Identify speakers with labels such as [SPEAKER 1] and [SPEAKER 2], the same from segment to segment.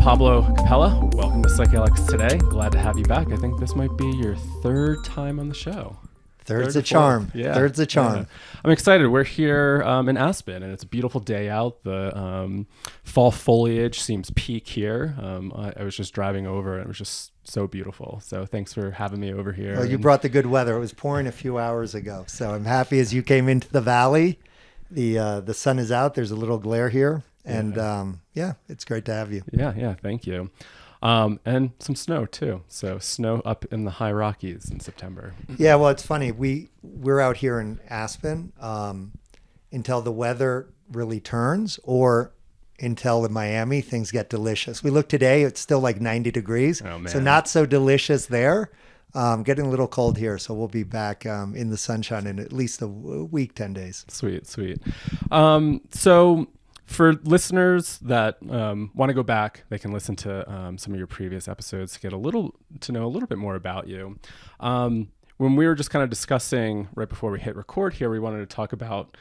[SPEAKER 1] Pablo Cappello. Welcome to Psychedelics today. Glad to have you back. I think this might be your third time on the show.
[SPEAKER 2] Third's a charm.
[SPEAKER 1] Yeah.
[SPEAKER 2] Third's a charm.
[SPEAKER 1] Yeah. I'm excited. We're here in Aspen, and it's a beautiful day out. The fall foliage seems peak here. I was just driving over, and it was just so beautiful. So thanks for having me over here.
[SPEAKER 2] Well, you brought the good weather. It was pouring a few hours ago, so I'm happy as you came into the valley. The sun is out. There's a little glare here, and it's great to have you.
[SPEAKER 1] Yeah. Thank you. And some snow too. So snow up in the high Rockies in September.
[SPEAKER 2] Yeah, well, it's funny. We're out here in Aspen until the weather really turns, or until in Miami things get delicious. We look today; it's still like 90 degrees, so not so delicious there. Getting a little cold here, so we'll be back in the sunshine in at least a week, 10 days.
[SPEAKER 1] Sweet. So for listeners that want to go back, they can listen to some of your previous episodes to get to know a little bit more about you. When we were just kind of discussing right before we hit record here, we wanted to talk about,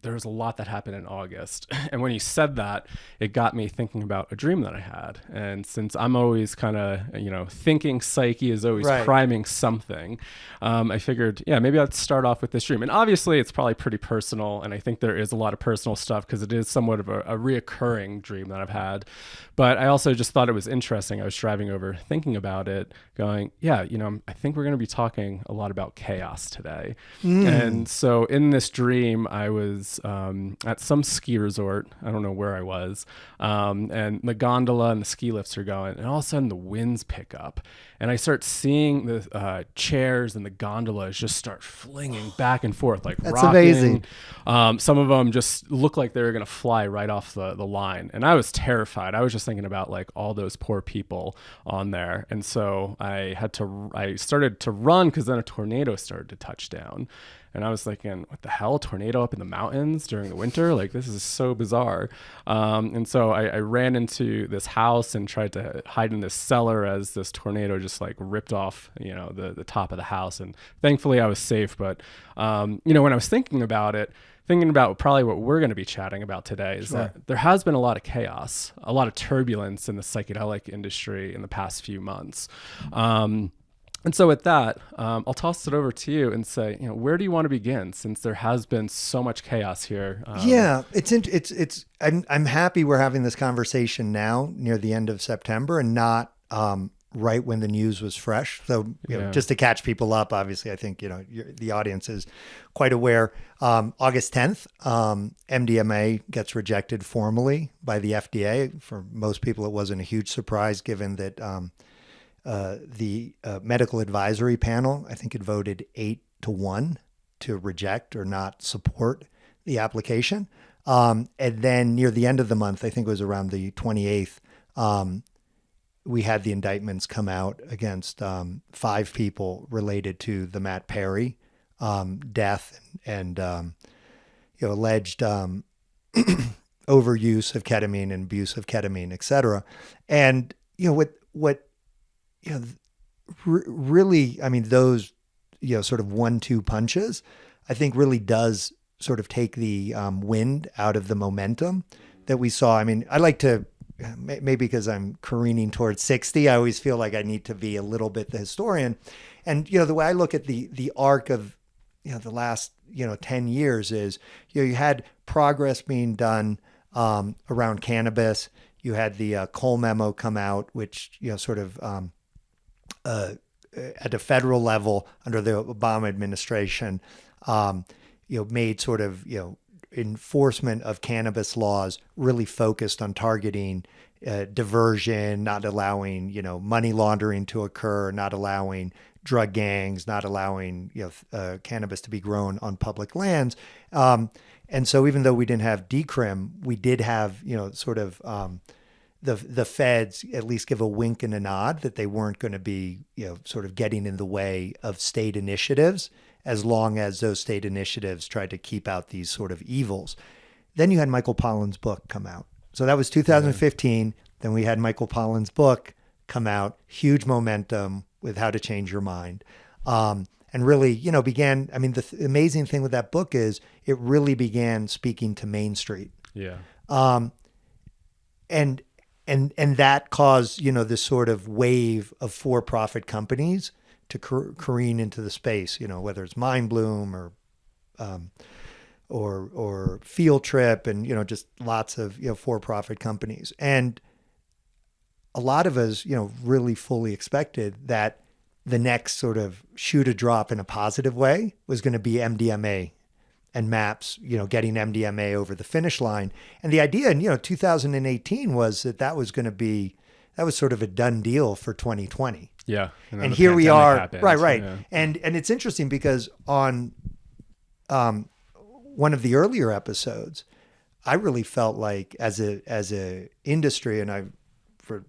[SPEAKER 1] there was a lot that happened in August. And when you said that, it got me thinking about a dream that I had. And since I'm always kind of, thinking psyche is always priming something, I figured, maybe I'd start off with this dream. And obviously it's probably pretty personal. And I think there is a lot of personal stuff because it is somewhat of a reoccurring dream that I've had. But I also just thought it was interesting. I was driving over thinking about it, going, I think we're going to be talking a lot about chaos today. And so in this dream, I was at some ski resort. I don't know where I was. And the gondola and the ski lifts are going. And all of a sudden the winds pick up. And I start seeing the chairs and the gondolas just start flinging back and forth, like
[SPEAKER 2] That's
[SPEAKER 1] rocking.
[SPEAKER 2] Amazing.
[SPEAKER 1] Some of them just look like they were going to fly right off the line. And I was terrified. I was just thinking about like all those poor people on there. And so I started to run because then a tornado started to touch down. And I was thinking, what the hell? Tornado up in the mountains during the winter? Like, this is so bizarre. And so I ran into this house and tried to hide in this cellar as this tornado just like ripped off, the top of the house. And thankfully I was safe. But, when I was thinking about probably what we're going to be chatting about today is that there has been a lot of chaos, a lot of turbulence in the psychedelic industry in the past few months. And so with that, I'll toss it over to you and say, where do you want to begin since there has been so much chaos here?
[SPEAKER 2] I'm happy we're having this conversation now near the end of September and not right when the news was fresh. So just to catch people up, obviously, I think, the audience is quite aware. August 10th, MDMA gets rejected formally by the FDA. For most people, it wasn't a huge surprise given that the medical advisory panel, I think it voted 8-1 to reject or not support the application. And then near the end of the month, I think it was around the 28th, we had the indictments come out against 5 people related to the Matt Perry death and alleged overuse of ketamine and abuse of ketamine, et cetera. And really, I mean, those, sort of 1-2 punches, I think really does sort of take the wind out of the momentum that we saw. I mean, I like to, maybe because I'm careening towards 60, I always feel like I need to be a little bit the historian. And, the way I look at the arc of, the last, 10 years is, you had progress being done around cannabis. You had the Cole memo come out, which, sort of, at a federal level under the Obama administration, made sort of, enforcement of cannabis laws really focused on targeting diversion, not allowing, money laundering to occur, not allowing drug gangs, not allowing, cannabis to be grown on public lands. And so even though we didn't have decrim, we did have, sort of, the feds at least give a wink and a nod that they weren't going to be, sort of getting in the way of state initiatives as long as those state initiatives tried to keep out these sort of evils. Then you had Michael Pollan's book come out. So that was 2015. Then we had Michael Pollan's book come out, huge momentum with How to Change Your Mind. And really, began, I mean, the amazing thing with that book is it really began speaking to Main Street.
[SPEAKER 1] Yeah.
[SPEAKER 2] And and that caused, this sort of wave of for-profit companies to careen into the space, whether it's Mind Bloom or Field Trip, and just lots of for-profit companies. And a lot of us really fully expected that the next sort of shoe to drop in a positive way was going to be MDMA and MAPS, getting MDMA over the finish line. And the idea in 2018 was that was sort of a done deal for 2020.
[SPEAKER 1] Yeah.
[SPEAKER 2] And here we are.
[SPEAKER 1] Happened.
[SPEAKER 2] Right.
[SPEAKER 1] Yeah.
[SPEAKER 2] And it's interesting because on one of the earlier episodes, I really felt like as a industry, and for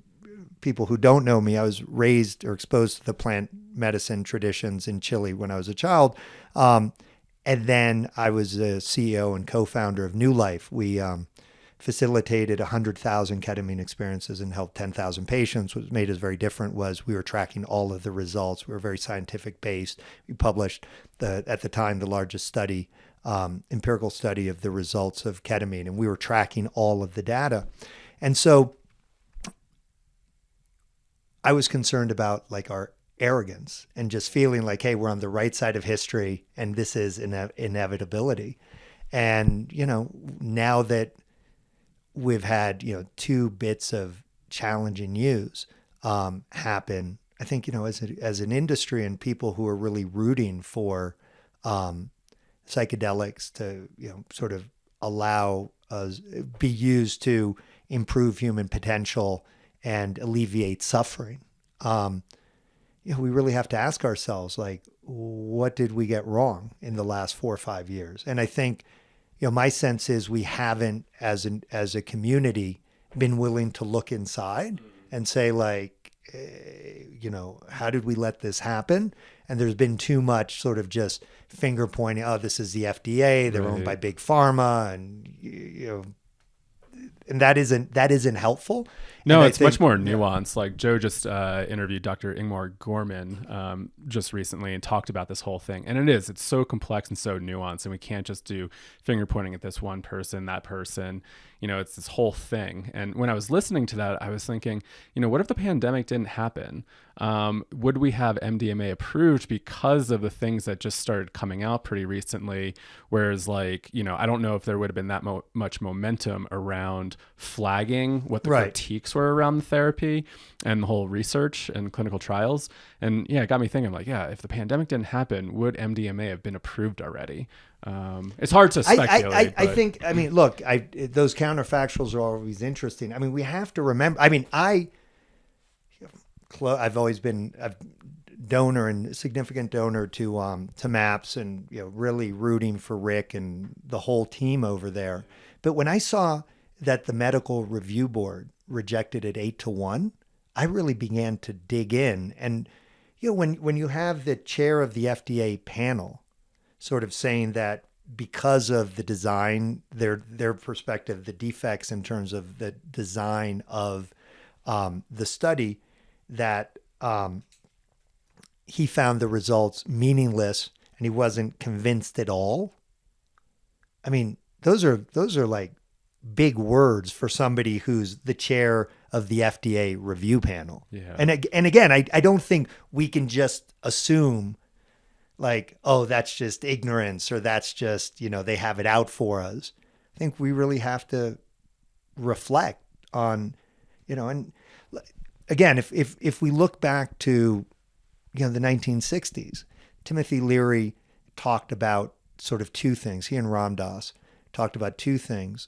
[SPEAKER 2] people who don't know me, I was raised or exposed to the plant medicine traditions in Chile when I was a child. And then I was a CEO and co-founder of New Life. We facilitated 100,000 ketamine experiences and helped 10,000 patients. What made us very different was we were tracking all of the results. We were very scientific based. We published at the time, the largest study, empirical study of the results of ketamine, and we were tracking all of the data. And so I was concerned about like our arrogance and just feeling like, hey, we're on the right side of history and this is inevitability. And, now that we've had, 2 bits of challenging news happen, I think, as an industry and people who are really rooting for psychedelics to, sort of allow us be used to improve human potential and alleviate suffering. We really have to ask ourselves, like, what did we get wrong in the last 4 or 5 years? And I think, my sense is we haven't, as a community, been willing to look inside and say, like, how did we let this happen? And there's been too much sort of just finger pointing. Oh, this is the FDA. They're owned by big pharma, and and that isn't helpful.
[SPEAKER 1] No,
[SPEAKER 2] and
[SPEAKER 1] it's much more nuanced. Like Joe just interviewed Dr. Ingmar Gorman just recently and talked about this whole thing. And it's so complex and so nuanced, and we can't just do finger pointing at this one person, that person. It's this whole thing. And when I was listening to that, I was thinking, what if the pandemic didn't happen? Would we have MDMA approved because of the things that just started coming out pretty recently? Whereas I don't know if there would have been that much momentum around flagging what the critiques were around the therapy and the whole research and clinical trials. And it got me thinking, like, if the pandemic didn't happen, would MDMA have been approved already? It's hard to speculate.
[SPEAKER 2] I think, look, those counterfactuals are always interesting. We have to remember, I've always been a donor and significant donor to MAPS, and really rooting for Rick and the whole team over there. But when I saw that the medical review board rejected it 8-1, I really began to dig in. And when you have the chair of the FDA panel sort of saying that because of the design, their perspective, the defects in terms of the design of the study, that he found the results meaningless and he wasn't convinced at all. Those are like big words for somebody who's the chair of the FDA review panel.
[SPEAKER 1] Yeah.
[SPEAKER 2] And again, I don't think we can just assume like, oh, that's just ignorance, or that's just, they have it out for us. I think we really have to reflect on, and again, if we look back to, the 1960s, Timothy Leary talked about sort of 2 things. He and Ram Dass talked about 2 things.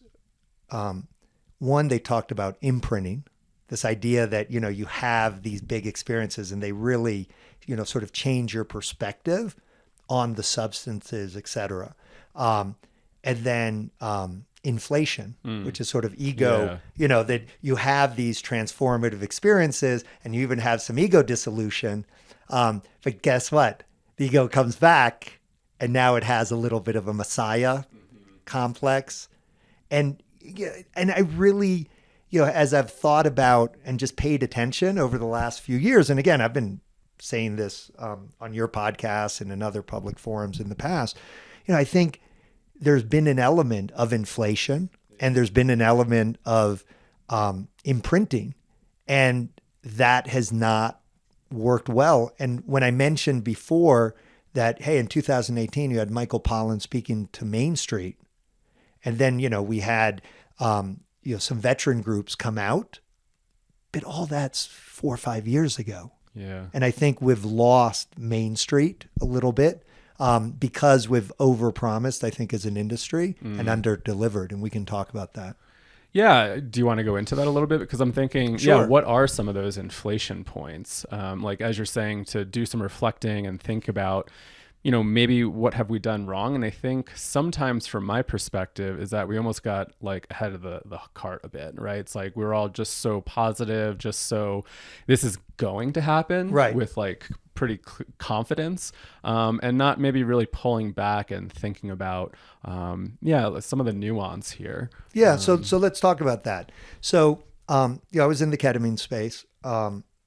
[SPEAKER 2] One, they talked about imprinting, this idea that, you have these big experiences and they really, sort of change your perspective on the substances, et cetera. And then inflation, which is sort of ego, that you have these transformative experiences and you even have some ego dissolution. But guess what? The ego comes back and now it has a little bit of a messiah complex. And I really, as I've thought about and just paid attention over the last few years, and again, I've been saying this on your podcast and in other public forums in the past, I think there's been an element of inflation and there's been an element of imprinting, and that has not worked well. And when I mentioned before that, hey, in 2018 you had Michael Pollan speaking to Main Street, and then we had some veteran groups come out, but all that's 4 or 5 years ago.
[SPEAKER 1] Yeah.
[SPEAKER 2] And I think we've lost Main Street a little bit because we've overpromised, I think, as an industry and underdelivered. And we can talk about that.
[SPEAKER 1] Yeah. Do you want to go into that a little bit? Because I'm thinking,
[SPEAKER 2] Sure.
[SPEAKER 1] what are some of those inflation points? Like, as you're saying, to do some reflecting and think about, maybe what have we done wrong? And I think sometimes from my perspective is that we almost got like ahead of the cart a bit, right? It's like we're all just so positive, just so this is going to happen,
[SPEAKER 2] right,
[SPEAKER 1] with like pretty confidence, and not maybe really pulling back and thinking about, some of the nuance here.
[SPEAKER 2] Yeah. So let's talk about that. So, I was in the ketamine space.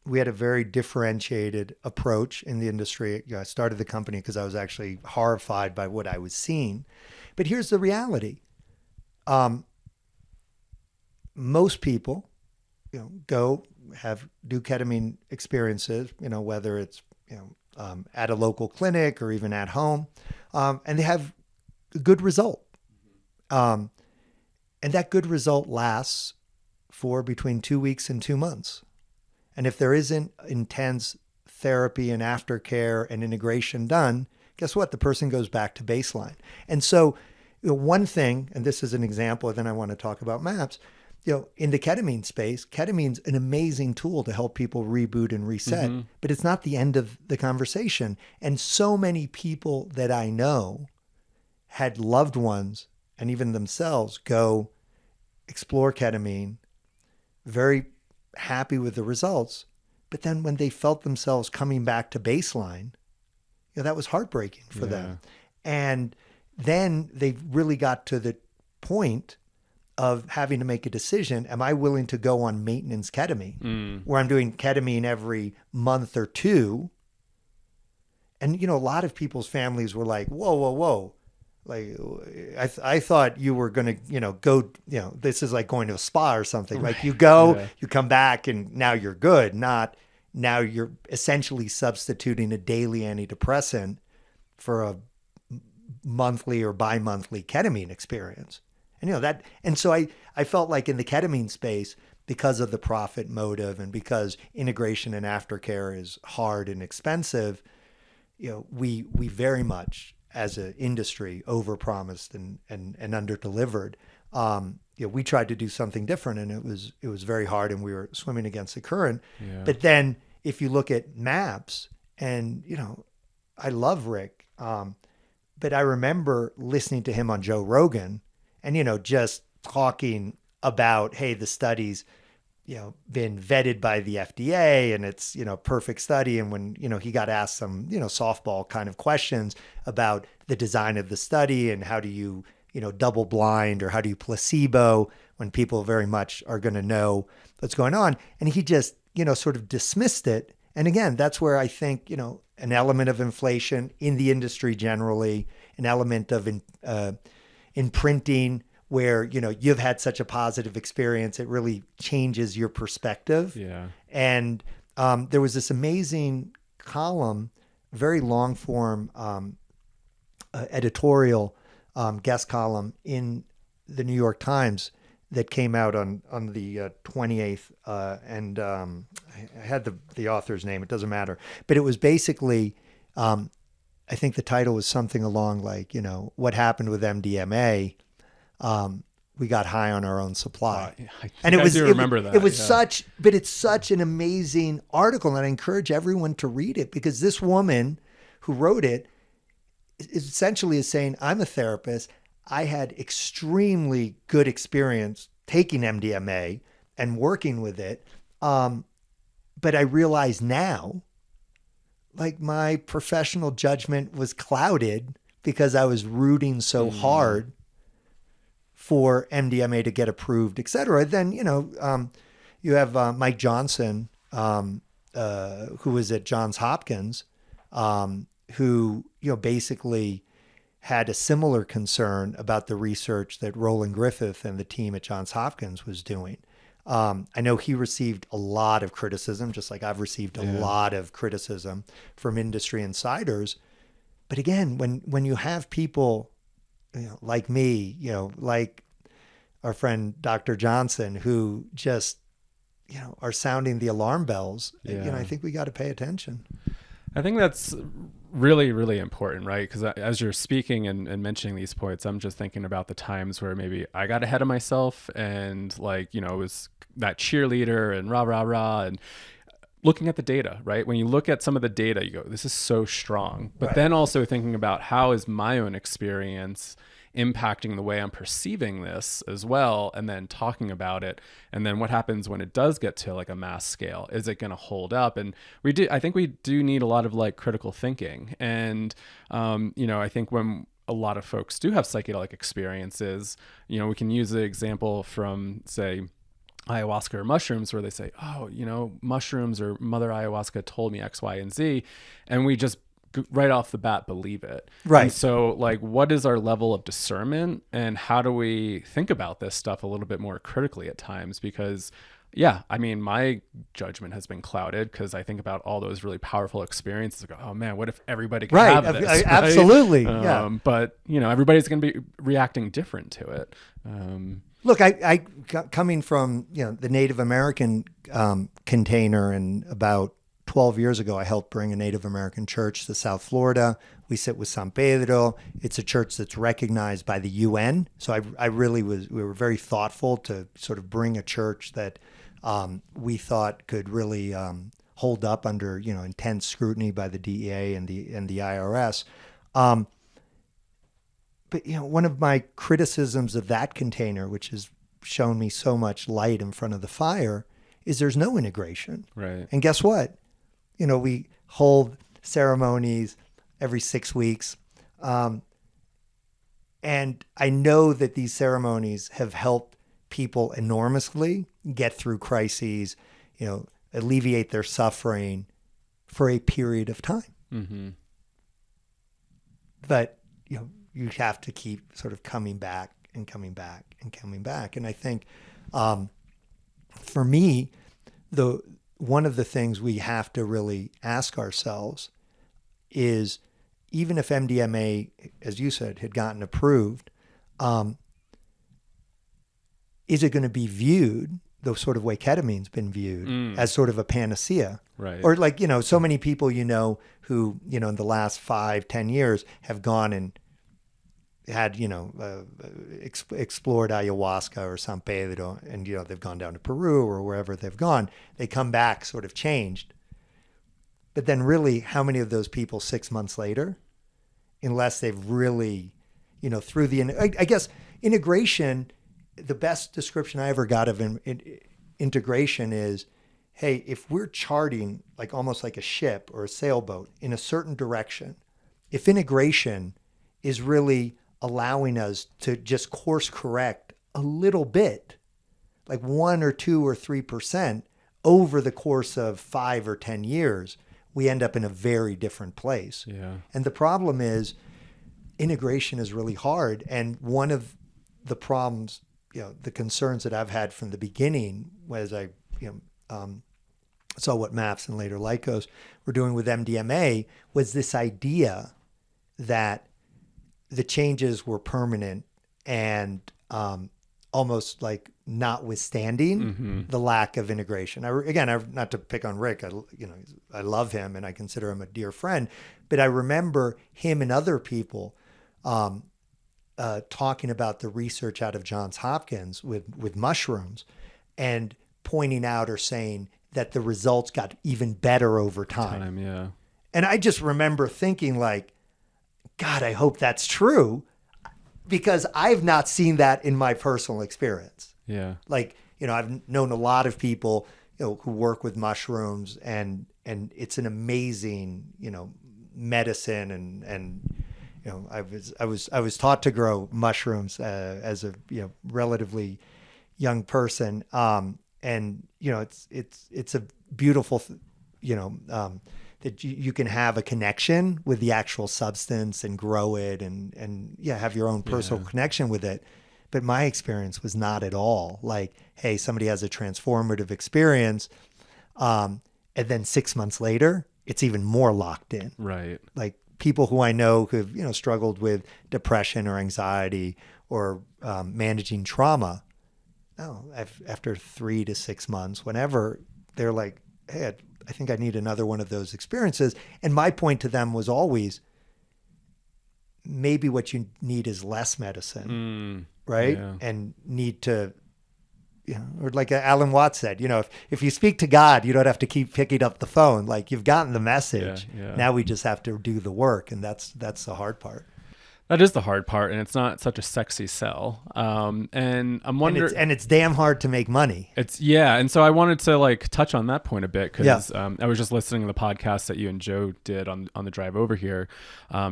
[SPEAKER 2] We had a very differentiated approach in the industry. I started the company because I was actually horrified by what I was seeing. But here's the reality. Most people, do ketamine experiences, whether it's, at a local clinic or even at home, and they have a good result. And that good result lasts for between 2 weeks and 2 months. And if there isn't intense therapy and aftercare and integration done, guess what? The person goes back to baseline. And so one thing, and this is an example, and then I want to talk about MAPS, in the ketamine space, ketamine's an amazing tool to help people reboot and reset, but it's not the end of the conversation. And so many people that I know had loved ones and even themselves go explore ketamine, very happy with the results, but then when they felt themselves coming back to baseline, that was heartbreaking for them. And then they really got to the point of having to make a decision. Am I willing to go on maintenance ketamine, where I'm doing ketamine every month or two? And, a lot of people's families were like, whoa. Like, I thought you were going to, go, this is like going to a spa or something. Right. Like you go, you come back and now you're good. Not now you're essentially substituting a daily antidepressant for a monthly or bi-monthly ketamine experience. And, and so I felt like in the ketamine space, because of the profit motive and because integration and aftercare is hard and expensive, we very much, as an industry, overpromised and underdelivered. We tried to do something different, and it was very hard, and we were swimming against the current. Yeah. But then, if you look at MAPS, and I love Rick, but I remember listening to him on Joe Rogan, and just talking about, hey, the study's been vetted by the FDA and it's, perfect study. And when, he got asked some, softball kind of questions about the design of the study and how do you, double blind or how do you placebo when people very much are going to know what's going on. And he just, sort of dismissed it. And again, that's where I think, an element of inflation in the industry generally, an element of imprinting, where, you've had such a positive experience, it really changes your perspective.
[SPEAKER 1] Yeah.
[SPEAKER 2] And there was this amazing column, very long form editorial guest column in the New York Times that came out on the 28th. And I had the author's name, it doesn't matter. But it was basically, I think the title was something along like, what happened with MDMA. We got high on our own supply.
[SPEAKER 1] And it was, I do remember that.
[SPEAKER 2] It was it's such an amazing article. And I encourage everyone to read it, because this woman who wrote it essentially is saying, I'm a therapist. I had extremely good experience taking MDMA and working with it. But I realize now, like, my professional judgment was clouded because I was rooting so hard for MDMA to get approved, et cetera. Then, you have Mike Johnson, who was at Johns Hopkins, who, basically had a similar concern about the research that Roland Griffith and the team at Johns Hopkins was doing. I know he received a lot of criticism, just like I've received a lot of criticism from industry insiders. But again, when you have people, like me, like our friend Dr. Johnson, who just, are sounding the alarm bells, I think we got to pay attention.
[SPEAKER 1] I think that's really, really important, right? Because as you're speaking and mentioning these points, I'm just thinking about the times where maybe I got ahead of myself and it was that cheerleader and rah, rah, rah. And looking at the data, right? When you look at some of the data, you go, this is so strong. But then also thinking about how is my own experience impacting the way I'm perceiving this as well, and then talking about it. And then what happens when it does get to like a mass scale? Is it going to hold up? And I think we do need a lot of like critical thinking. And, I think when a lot of folks do have psychedelic experiences, we can use the example from, say, ayahuasca or mushrooms, where they say, mushrooms or Mother Ayahuasca told me X, Y, and Z. And we just right off the bat believe it.
[SPEAKER 2] Right.
[SPEAKER 1] And so like, what is our level of discernment, and how do we think about this stuff a little bit more critically at times? Because my judgment has been clouded because I think about all those really powerful experiences. I go, oh man, what if everybody could have this? Right?
[SPEAKER 2] Absolutely.
[SPEAKER 1] But everybody's going to be reacting different to it.
[SPEAKER 2] Look, I coming from, the Native American container, and about 12 years ago, I helped bring a Native American church to South Florida. We sit with San Pedro. It's a church that's recognized by the UN. So we were very thoughtful to sort of bring a church that we thought could really hold up under, intense scrutiny by the DEA and the IRS. But, one of my criticisms of that container, which has shown me so much light in front of the fire, is there's no integration.
[SPEAKER 1] Right.
[SPEAKER 2] And guess what? We hold ceremonies every 6 weeks. And I know that these ceremonies have helped people enormously get through crises, alleviate their suffering for a period of time.
[SPEAKER 1] Mm-hmm.
[SPEAKER 2] But, you have to keep sort of coming back and coming back and coming back. And I think for me, one of the things we have to really ask ourselves is, even if MDMA, as you said, had gotten approved, is it going to be viewed the sort of way ketamine's been viewed as sort of a panacea?
[SPEAKER 1] Right.
[SPEAKER 2] Or like, so many people, who, in the last 5-10 years have gone and had, explored ayahuasca or San Pedro, and, they've gone down to Peru or wherever they've gone, they come back sort of changed. But then really, how many of those people 6 months later, unless they've really, through I guess integration, the best description I ever got of integration is, hey, if we're charting like almost like a ship or a sailboat in a certain direction, if integration is really allowing us to just course correct a little bit, like 1 or 2 or 3% over the course of 5 or 10 years, we end up in a very different place.
[SPEAKER 1] Yeah.
[SPEAKER 2] And the problem is integration is really hard. And one of the problems, the concerns that I've had from the beginning, as I saw what MAPS and later Lycos were doing with MDMA, was this idea that the changes were permanent and almost like notwithstanding the lack of integration. Not to pick on Rick, I love him and I consider him a dear friend, but I remember him and other people talking about the research out of Johns Hopkins with mushrooms and pointing out or saying that the results got even better over time.
[SPEAKER 1] Yeah.
[SPEAKER 2] And I just remember thinking like, God, I hope that's true, because I've not seen that in my personal experience.
[SPEAKER 1] Yeah.
[SPEAKER 2] Like, I've known a lot of people, who work with mushrooms, and it's an amazing, medicine, and I was taught to grow mushrooms as a relatively young person, and it's a beautiful that you can have a connection with the actual substance and grow it and have your own personal connection with it. But my experience was not at all like, hey, somebody has a transformative experience. And then 6 months later, it's even more locked in.
[SPEAKER 1] Right.
[SPEAKER 2] Like people who I know who've, struggled with depression or anxiety or managing trauma. No, after 3 to 6 months, whenever they're like, hey, I think I need another one of those experiences. And my point to them was always, maybe what you need is less medicine, right?
[SPEAKER 1] Yeah.
[SPEAKER 2] And need to, or like Alan Watts said, if you speak to God, you don't have to keep picking up the phone. Like you've gotten the message.
[SPEAKER 1] Yeah.
[SPEAKER 2] Now we just have to do the work. And that's the hard part.
[SPEAKER 1] That is the hard part, and it's not such a sexy sell. And I'm wondering,
[SPEAKER 2] and it's damn hard to make money.
[SPEAKER 1] And so I wanted to like touch on that point a bit because I was just listening to the podcast that you and Joe did on the drive over here,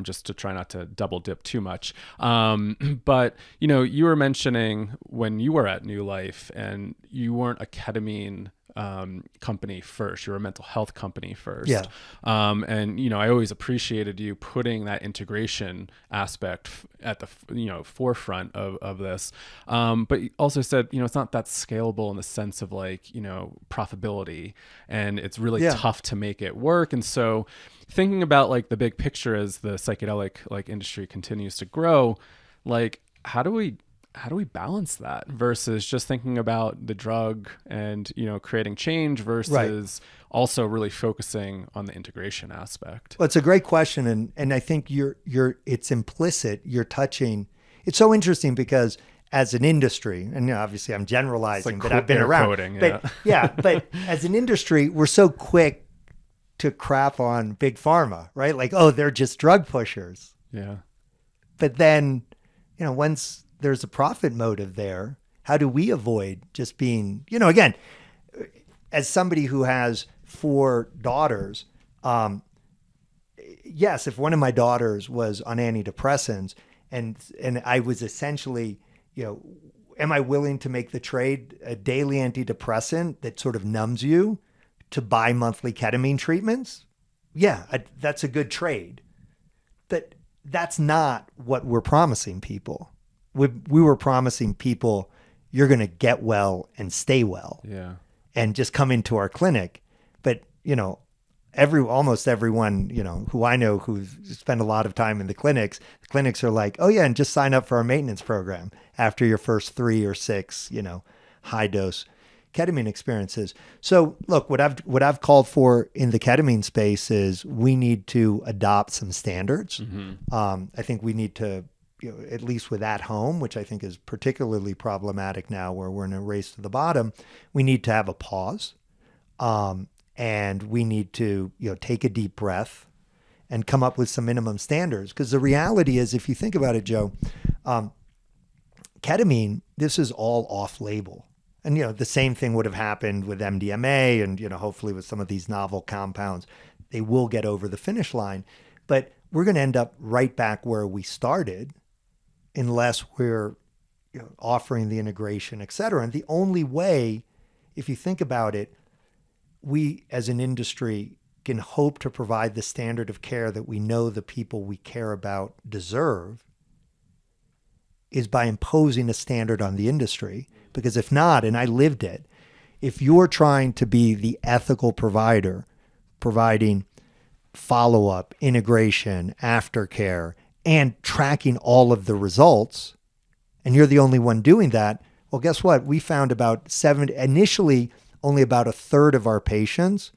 [SPEAKER 1] just to try not to double dip too much. But you were mentioning when you were at New Life, and you weren't a ketamine company first, you're a mental health company first.
[SPEAKER 2] Yeah.
[SPEAKER 1] And I always appreciated you putting that integration aspect at the forefront of this. But you also said, it's not that scalable in the sense of like, profitability, and it's really tough to make it work. And so thinking about like the big picture as the psychedelic like industry continues to grow, like how do we balance that versus just thinking about the drug and, creating change versus also really focusing on the integration aspect?
[SPEAKER 2] Well, it's a great question. And I think it's implicit. You're touching, it's so interesting because as an industry, and obviously I'm generalizing, but I've been around,
[SPEAKER 1] coding,
[SPEAKER 2] but as an industry, we're so quick to crap on big pharma, right? Like, oh, they're just drug pushers.
[SPEAKER 1] Yeah.
[SPEAKER 2] But then, once there's a profit motive there, how do we avoid just being, again, as somebody who has 4 daughters, yes, if one of my daughters was on antidepressants and I was essentially, am I willing to make the trade a daily antidepressant that sort of numbs you to buy monthly ketamine treatments? Yeah, that's a good trade. But that's not what we're promising people. We were promising people, you're going to get well and stay well.
[SPEAKER 1] Yeah.
[SPEAKER 2] And just come into our clinic. But, almost everyone, who I know who's spent a lot of time in the clinics are like, oh yeah, and just sign up for our maintenance program after your first 3 or 6, high dose ketamine experiences. So look, what I've called for in the ketamine space is we need to adopt some standards. I think we need to, at least with at home, which I think is particularly problematic now where we're in a race to the bottom, we need to have a pause. And we need to, take a deep breath and come up with some minimum standards. Because the reality is, if you think about it, Joe, ketamine, this is all off label. And, the same thing would have happened with MDMA and, hopefully with some of these novel compounds, they will get over the finish line. But we're going to end up right back where we started unless we're offering the integration, et cetera. And the only way, if you think about it, we as an industry can hope to provide the standard of care that we know the people we care about deserve is by imposing a standard on the industry. Because if not, and I lived it, if you're trying to be the ethical provider, providing follow-up, integration, aftercare, and tracking all of the results, and you're the only one doing that, well, guess what? We found initially only about 1/3 of our patients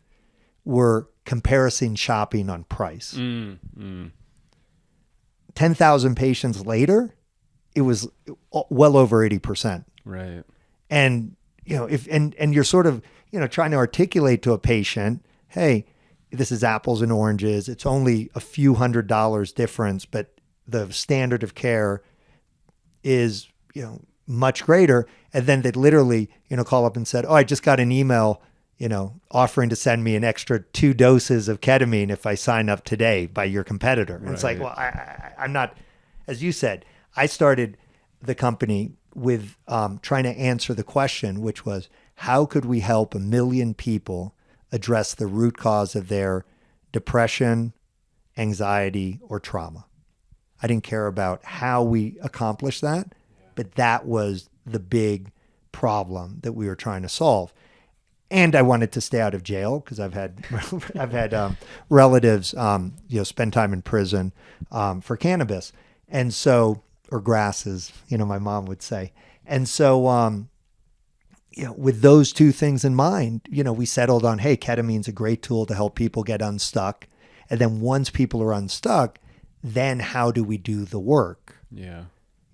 [SPEAKER 2] were comparison shopping on price. 10,000 patients later, it was well over 80%.
[SPEAKER 1] Right.
[SPEAKER 2] And, and you're sort of, trying to articulate to a patient, hey, this is apples and oranges. It's only a few $100s difference, but the standard of care is, much greater. And then they'd literally, call up and said, oh, I just got an email, offering to send me an extra 2 doses of ketamine if I sign up today by your competitor. And It's like, well, I'm not, as you said, I started the company with trying to answer the question, which was, how could we help 1 million people address the root cause of their depression, anxiety, or trauma? I didn't care about how we accomplished that but that was the big problem that we were trying to solve. And I wanted to stay out of jail because I've had relatives, spend time in prison for cannabis, and so, or grasses, my mom would say. And so, with those two things in mind, we settled on, hey, ketamine's a great tool to help people get unstuck. And then once people are unstuck, then how do we do the work?
[SPEAKER 1] Yeah.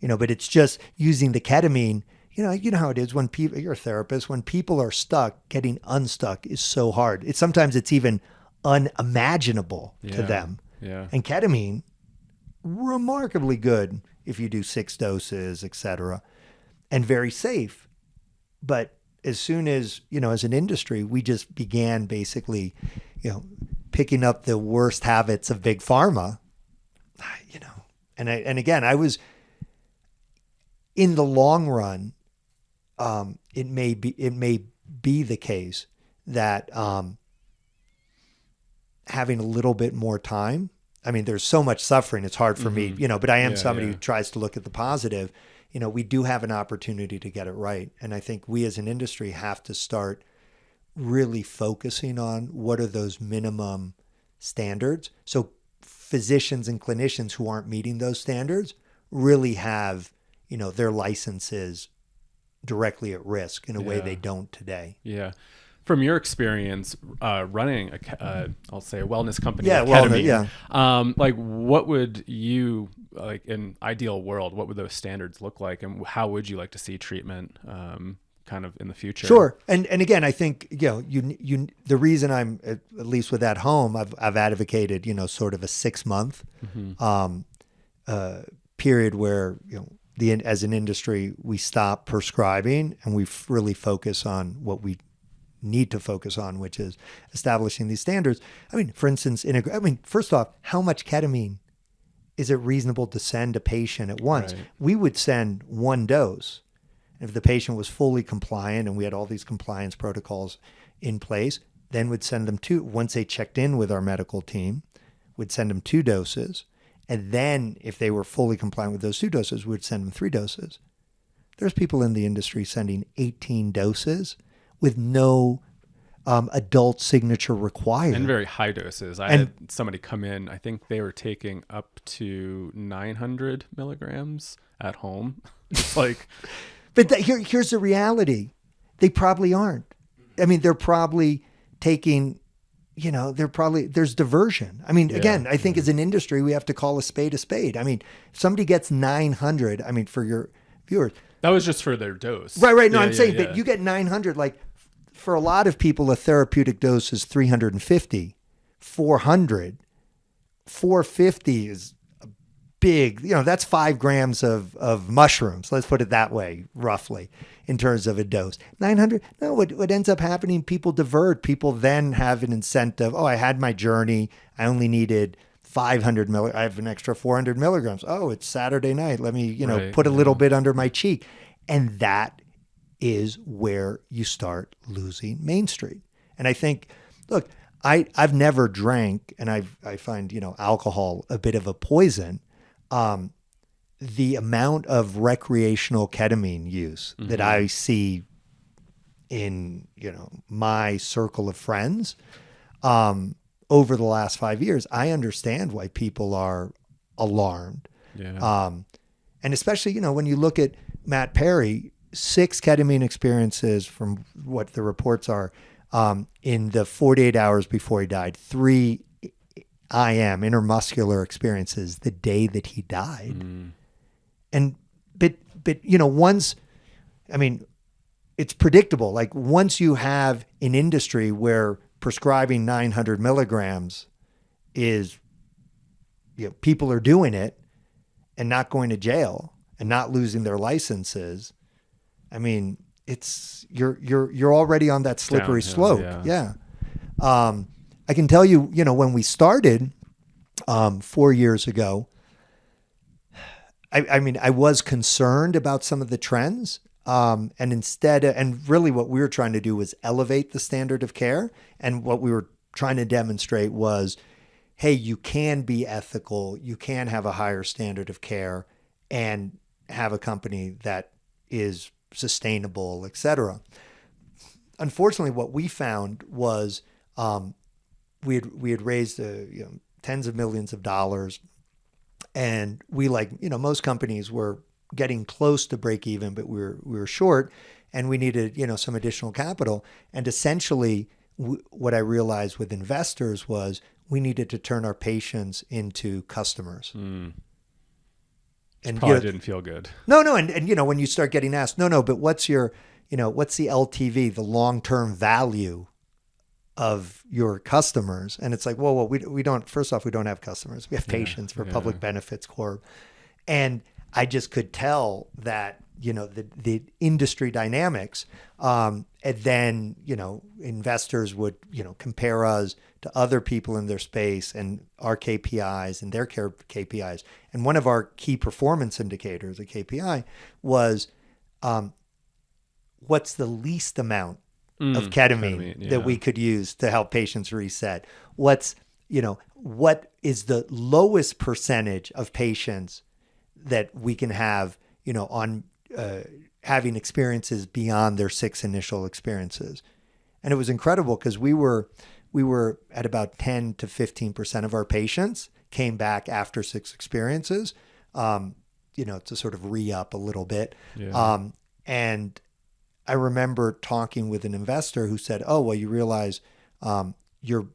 [SPEAKER 2] But it's just using the ketamine. You know how it is when people, you're a therapist, when people are stuck, getting unstuck is so hard. Sometimes it's even unimaginable to them.
[SPEAKER 1] Yeah.
[SPEAKER 2] And ketamine, remarkably good if you do 6 doses, etc., and very safe. But as soon as, as an industry, we just began basically, picking up the worst habits of big pharma, and again, I was, in the long run, it may be the case that having a little bit more time. I mean, there's so much suffering. It's hard for me, but I am somebody who tries to look at the positive. We do have an opportunity to get it right. And I think we as an industry have to start really focusing on what are those minimum standards. So physicians and clinicians who aren't meeting those standards really have, their licenses directly at risk in a way they don't today.
[SPEAKER 1] Yeah. From your experience running I'll say a wellness company, like what would you, like in ideal world, what would those standards look like, and how would you like to see treatment kind of in the future?
[SPEAKER 2] Sure. And again, I think, you the reason I'm at least with At Home, I've advocated, sort of a 6-month period where, as an industry, we stop prescribing and we really focus on what we need to focus on, which is establishing these standards. I mean, for instance, first off, how much ketamine is it reasonable to send a patient at once? Right. We would send 1 dose. If the patient was fully compliant and we had all these compliance protocols in place, then we'd send them 2. Once they checked in with our medical team, we'd send them 2 doses. And then if they were fully compliant with those 2 doses, we'd send them 3 doses. There's people in the industry sending 18 doses with no adult signature required.
[SPEAKER 1] And very high doses. I had somebody come in, I think they were taking up to 900 milligrams at home. It's like...
[SPEAKER 2] But here's the reality. They probably aren't. I mean, they're probably taking, there's diversion. I mean, again, I think as an industry, we have to call a spade a spade. I mean, if somebody gets 900, for your viewers.
[SPEAKER 1] That was just for their dose.
[SPEAKER 2] Right. No, I'm saying, but you get 900, like for a lot of people, a therapeutic dose is 350, 400, 450 is big, that's 5 grams of mushrooms. Let's put it that way, roughly, in terms of a dose. 900, no, what ends up happening, people divert. People then have an incentive. Oh, I had my journey. I only needed 500 milligrams. I have an extra 400 milligrams. Oh, it's Saturday night. Let me, put a little bit under my cheek. And that is where you start losing Main Street. And I think, look, I've never drank, and I find, alcohol a bit of a poison. The amount of recreational ketamine use that I see in, my circle of friends, over the last 5 years, I understand why people are alarmed.
[SPEAKER 1] Yeah.
[SPEAKER 2] And especially, when you look at Matt Perry, 6 ketamine experiences from what the reports are, in the 48 hours before he died, 3 IM, intermuscular experiences, the day that he died. And, but, once, it's predictable. Like once you have an industry where prescribing 900 milligrams is, people are doing it and not going to jail and not losing their licenses. You're already on that slippery slope. Yeah. I can tell you, when we started 4 years ago, I was concerned about some of the trends. And really what we were trying to do was elevate the standard of care. And what we were trying to demonstrate was, hey, you can be ethical. You can have a higher standard of care and have a company that is sustainable, et cetera. Unfortunately, what we found was we had raised tens of millions of dollars, and we, like most companies, were getting close to break even, but we were short, and we needed some additional capital. And essentially, what I realized with investors was we needed to turn our patients into customers.
[SPEAKER 1] And probably didn't feel good.
[SPEAKER 2] No, and when you start getting asked, but what's your, what's the LTV, the long-term value of your customers? And it's like, well, we don't. First off, we don't have customers. We have patients for Public Benefits Corp. And I just could tell that the industry dynamics, and then investors would compare us to other people in their space and our KPIs and their KPIs. And one of our key performance indicators, a KPI, was what's the least amount of ketamine that we could use to help patients reset? What is the lowest percentage of patients that we can have, on having experiences beyond their 6 initial experiences? And it was incredible because we were at about 10 to 15% of our patients came back after 6 experiences, to sort of re-up a little bit. Yeah. And I remember talking with an investor who said, "Oh, well, you realize your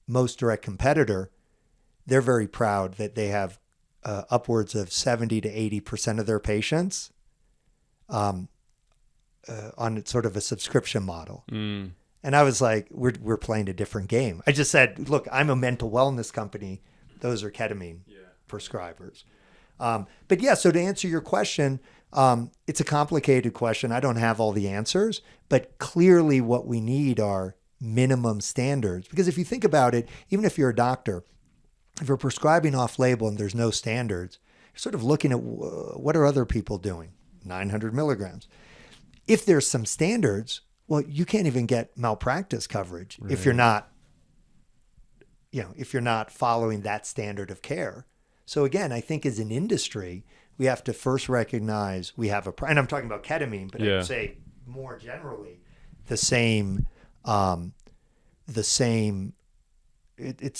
[SPEAKER 2] most direct competitor, they're very proud that they have upwards of 70 to 80% of their patients on sort of a subscription model." And I was like, we're playing a different game. I just said, look, I'm a mental wellness company. Those are ketamine prescribers. But yeah, so to answer your question, it's a complicated question. I don't have all the answers, but clearly what we need are minimum standards. Because if you think about it, even if you're a doctor, if you're prescribing off-label and there's no standards, you're sort of looking at what are other people doing? 900 milligrams. If there's some standards, well, you can't even get malpractice coverage if you're not, if you're not following that standard of care. So again, I think as an industry, we have to first recognize we have and I'm talking about ketamine, but I would say more generally, it's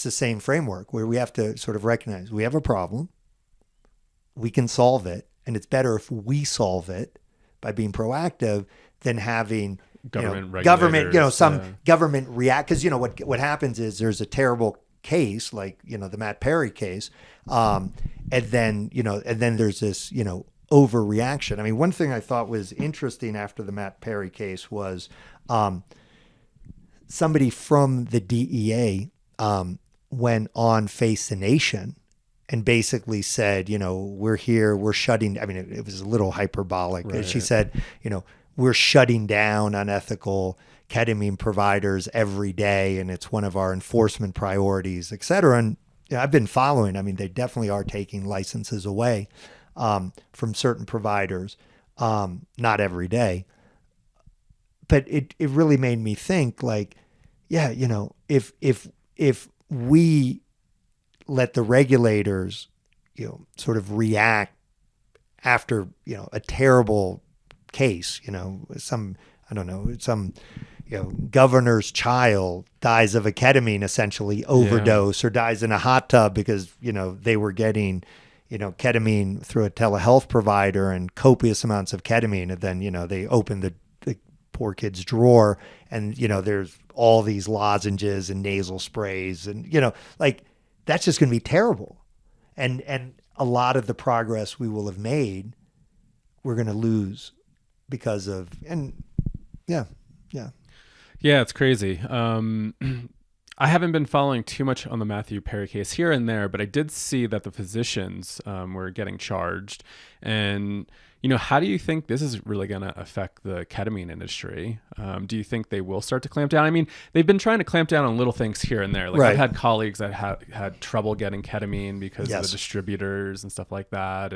[SPEAKER 2] the same framework where we have to sort of recognize we have a problem, we can solve it, and it's better if we solve it by being proactive than having government react. Because what happens is there's a terrible case like the Matt Perry case, and then there's this overreaction. I mean, one thing I thought was interesting after the Matt Perry case was somebody from the DEA went on Face the Nation and basically said, we're here, we're shutting. I mean, it was a little hyperbolic. Right. She said, we're shutting down unethical ketamine providers every day, and it's one of our enforcement priorities, et cetera. And I've been following. I mean, they definitely are taking licenses away from certain providers, not every day. But it really made me think, like, if we let the regulators, sort of react after, a terrible case, some governor's child dies of a ketamine, essentially overdose, or dies in a hot tub because, they were getting, ketamine through a telehealth provider and copious amounts of ketamine. And then, they open the poor kid's drawer and, there's all these lozenges and nasal sprays and, like, that's just going to be terrible. And a lot of the progress we will have made, we're going to lose because of, yeah,
[SPEAKER 1] it's crazy. I haven't been following too much on the Matthew Perry case here and there, but I did see that the physicians were getting charged. And, how do you think this is really going to affect the ketamine industry? Do you think they will start to clamp down? I mean, they've been trying to clamp down on little things here and there. Like I've had colleagues that had trouble getting ketamine because of the distributors and stuff like that.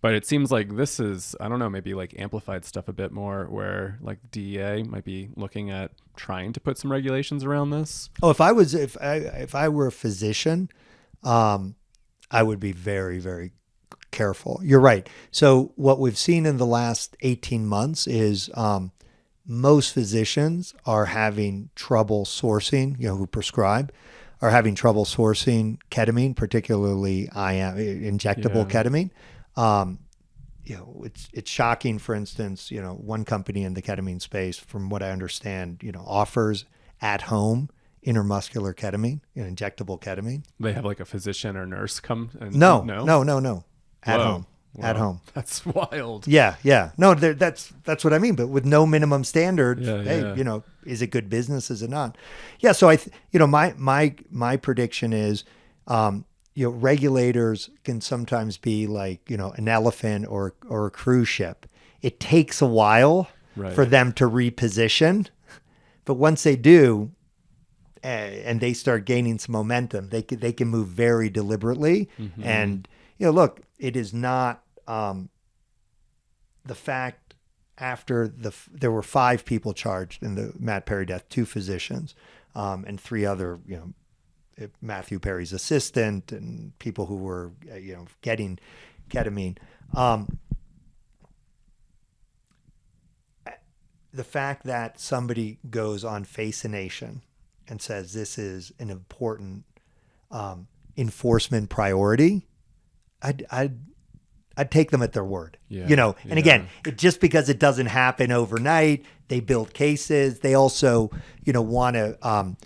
[SPEAKER 1] But it seems like this is, I don't know, maybe like amplified stuff a bit more, where like DEA might be looking at trying to put some regulations around this.
[SPEAKER 2] Oh, if I were a physician, I would be very, very careful. You're right. So what we've seen in the last 18 months is most physicians are having trouble sourcing, who prescribe, are having trouble sourcing ketamine, particularly injectable ketamine. It's shocking. For instance, one company in the ketamine space, from what I understand, offers at home intramuscular ketamine, injectable ketamine.
[SPEAKER 1] They have like a physician or nurse come and
[SPEAKER 2] No. At
[SPEAKER 1] Whoa.
[SPEAKER 2] home.
[SPEAKER 1] Wow.
[SPEAKER 2] At home.
[SPEAKER 1] That's wild.
[SPEAKER 2] Yeah. No, that's what I mean. But with no minimum standard,
[SPEAKER 1] Yeah.
[SPEAKER 2] Is it good business? Is it not? Yeah. So my prediction is, regulators can sometimes be like, an elephant or a cruise ship. It takes a while for them to reposition, but once they do, and they start gaining some momentum, they can move very deliberately. Mm-hmm. And look, it is not the fact after there were 5 people charged in the Matt Perry death, 2 physicians, and 3 other, Matthew Perry's assistant and people who were, getting ketamine. The fact that somebody goes on Face a Nation and says this is an important enforcement priority, I'd take them at their word. And again, just because it doesn't happen overnight, they build cases. They also, want to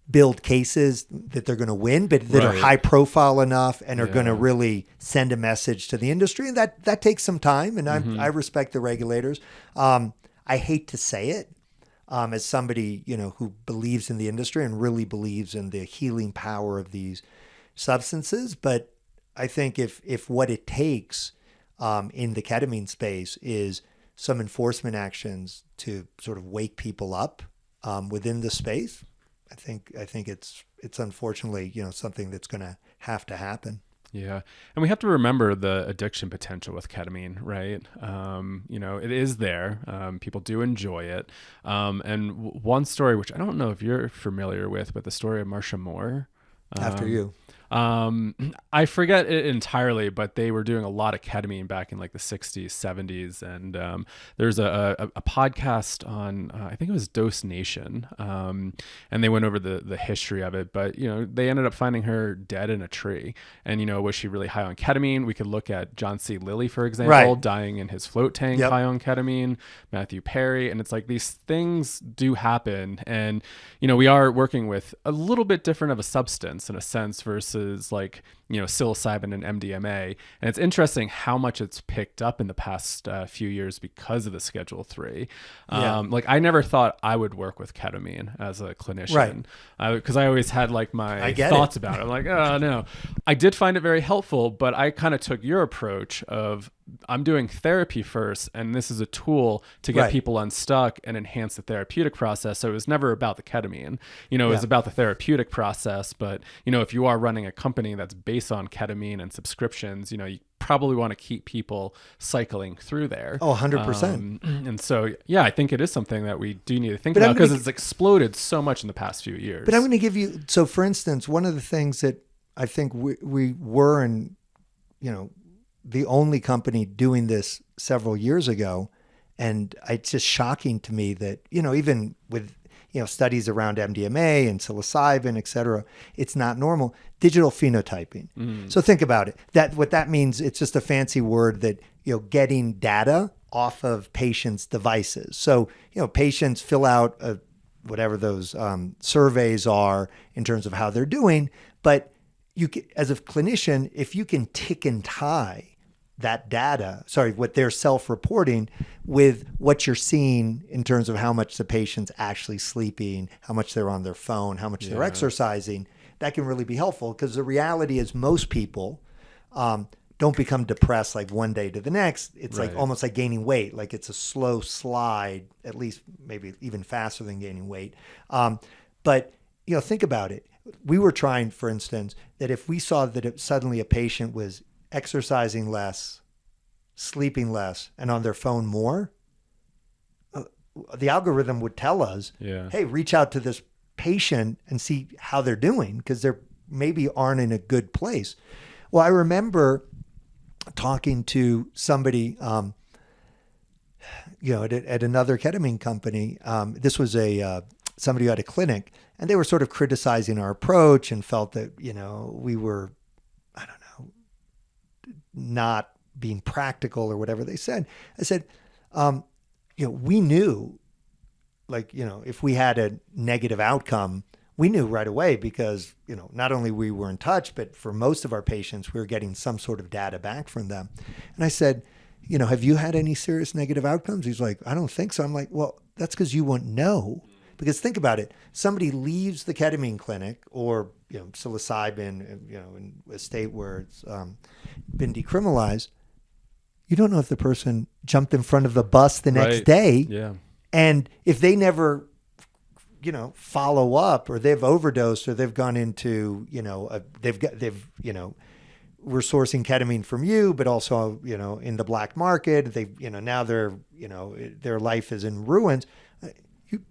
[SPEAKER 2] build cases that they're going to win, but that are high profile enough and are going to really send a message to the industry. And that takes some time. And I respect the regulators. I hate to say it, as somebody, who believes in the industry and really believes in the healing power of these substances. But I think if what it takes in the ketamine space is some enforcement actions to sort of wake people up within the space, I think it's unfortunately, something that's going to have to happen.
[SPEAKER 1] Yeah. And we have to remember the addiction potential with ketamine, right? It is there. People do enjoy it. And one story, which I don't know if you're familiar with, but the story of Marsha Moore.
[SPEAKER 2] After you.
[SPEAKER 1] I forget it entirely, but they were doing a lot of ketamine back in like the 60s, 70s. And there's a podcast on, I think it was Dose Nation. And they went over the history of it. But, they ended up finding her dead in a tree. And, was she really high on ketamine? We could look at John C. Lilly, for example, dying in his float tank, high on ketamine, Matthew Perry. And it's like these things do happen. And, we are working with a little bit different of a substance in a sense versus like, psilocybin and MDMA. And it's interesting how much it's picked up in the past few years because of the Schedule 3. Like I never thought I would work with ketamine as a clinician, because I always had like my thoughts about it. I'm like, oh no. I did find it very helpful, but I kind of took your approach of I'm doing therapy first, and this is a tool to get people unstuck and enhance the therapeutic process. So it was never about the ketamine, it was about the therapeutic process. But, if you are running a company that's based on ketamine and subscriptions, you probably want to keep people cycling through there.
[SPEAKER 2] Oh, 100%.
[SPEAKER 1] And so, I think it is something that we do need to think about because it's exploded so much in the past few years.
[SPEAKER 2] But I'm going to give you, so for instance, one of the things that I think we were in, the only company doing this several years ago. And it's just shocking to me that, even with, studies around MDMA and psilocybin, et cetera, it's not normal. Digital phenotyping. So think about it. What that means, it's just a fancy word that, getting data off of patients' devices. So, patients fill out whatever those surveys are in terms of how they're doing. But you can, as a clinician, if you can tick and tie that data, what they're self-reporting with what you're seeing in terms of how much the patient's actually sleeping, how much they're on their phone, how much they're exercising, that can really be helpful. Because the reality is most people don't become depressed like one day to the next. It's like almost like gaining weight. Like it's a slow slide, at least maybe even faster than gaining weight. But, think about it. We were trying, for instance, that if we saw that suddenly a patient was exercising less, sleeping less, and on their phone more, the algorithm would tell us, hey, reach out to this patient and see how they're doing because they're maybe aren't in a good place. Well, I remember talking to somebody, at another ketamine company. This was somebody who had a clinic, and they were sort of criticizing our approach and felt that, we were, I don't know, not being practical or whatever they said. I said, we knew, if we had a negative outcome, we knew right away because, not only we were in touch, but for most of our patients, we were getting some sort of data back from them. And I said, have you had any serious negative outcomes? He's like, I don't think so. I'm like, well, that's because you won't know. Because think about it. Somebody leaves the ketamine clinic or, psilocybin, in a state where it's been decriminalized. You don't know if the person jumped in front of the bus the next day.
[SPEAKER 1] Yeah.
[SPEAKER 2] And if they never, follow up, or they've overdosed, or they've gone into, we're sourcing ketamine from you, but also, in the black market, now their life is in ruins. You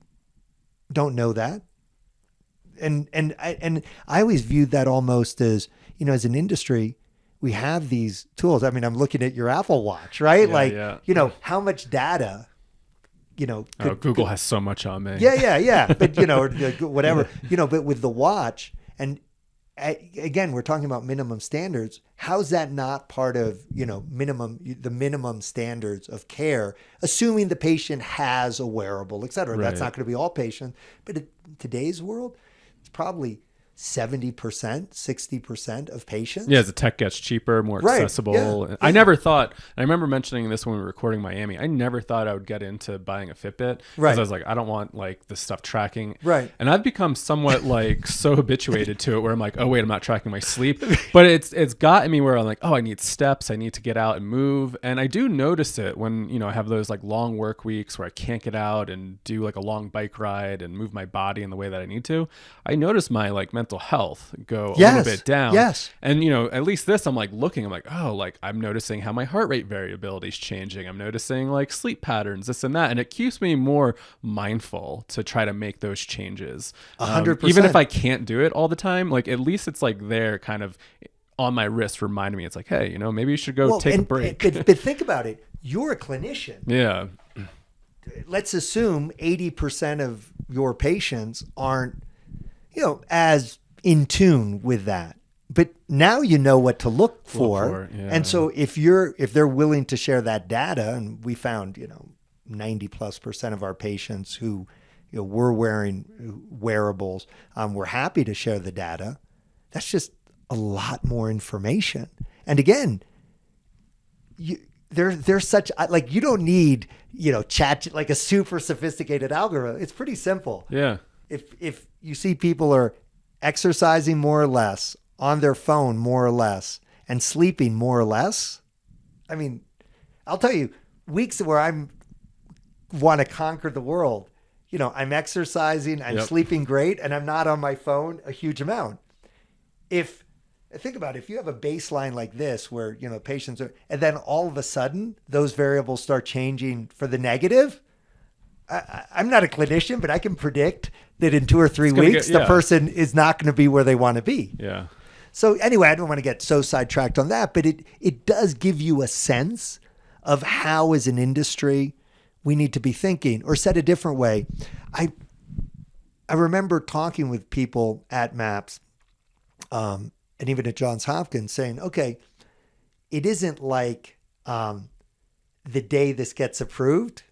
[SPEAKER 2] don't know that. And I always viewed that almost as, as an industry, we have these tools. I mean, I'm looking at your Apple Watch, right? How much data,
[SPEAKER 1] Google has so much on me.
[SPEAKER 2] Yeah. But, or whatever, but with the watch, and again, we're talking about minimum standards. How's that not part of, the minimum standards of care, assuming the patient has a wearable, et cetera. Right. That's not going to be all patients. But in today's world, it's probably 70%, 60% of patients.
[SPEAKER 1] Yeah, as the tech gets cheaper, more accessible. Yeah. I never thought, I remember mentioning this when we were recording Miami, I never thought I would get into buying a Fitbit. Because I was like, I don't want this stuff tracking.
[SPEAKER 2] Right.
[SPEAKER 1] And I've become somewhat so habituated to it where I'm like, oh wait, I'm not tracking my sleep. But it's gotten me where I'm like, oh, I need steps. I need to get out and move. And I do notice it when, I have those long work weeks where I can't get out and do a long bike ride and move my body in the way that I need to. I notice my mental health go a little bit down.
[SPEAKER 2] Yes.
[SPEAKER 1] And, at least this, I'm looking, I'm like, oh, I'm noticing how my heart rate variability is changing. I'm noticing sleep patterns, this and that. And it keeps me more mindful to try to make those changes.
[SPEAKER 2] 100%.
[SPEAKER 1] Even if I can't do it all the time, at least it's there kind of on my wrist reminding me, it's hey, maybe you should go take a break.
[SPEAKER 2] But think about it. You're a clinician.
[SPEAKER 1] Yeah.
[SPEAKER 2] Let's assume 80% of your patients aren't, as in tune with that. But now you know what to look for.
[SPEAKER 1] Yeah.
[SPEAKER 2] And so if they're willing to share that data, and we found, 90+% of our patients who were wearing wearables, we're happy to share the data. That's just a lot more information. And again, there's such you don't need, chat a super sophisticated algorithm. It's pretty simple.
[SPEAKER 1] Yeah.
[SPEAKER 2] If you see people are exercising more or less, on their phone more or less, and sleeping more or less, I mean, I'll tell you, weeks where I want to conquer the world, I'm exercising, I'm sleeping great, and I'm not on my phone a huge amount. Think about it, if you have a baseline like this where, patients are, and then all of a sudden those variables start changing for the negative, I'm not a clinician, but I can predict that in 2 or 3 weeks, the person is not going to be where they want to be.
[SPEAKER 1] Yeah.
[SPEAKER 2] So anyway, I don't want to get so sidetracked on that, but it does give you a sense of how, as an industry, we need to be thinking. Or said a different way, I remember talking with people at MAPS, and even at Johns Hopkins, saying, okay, it isn't like the day this gets approved,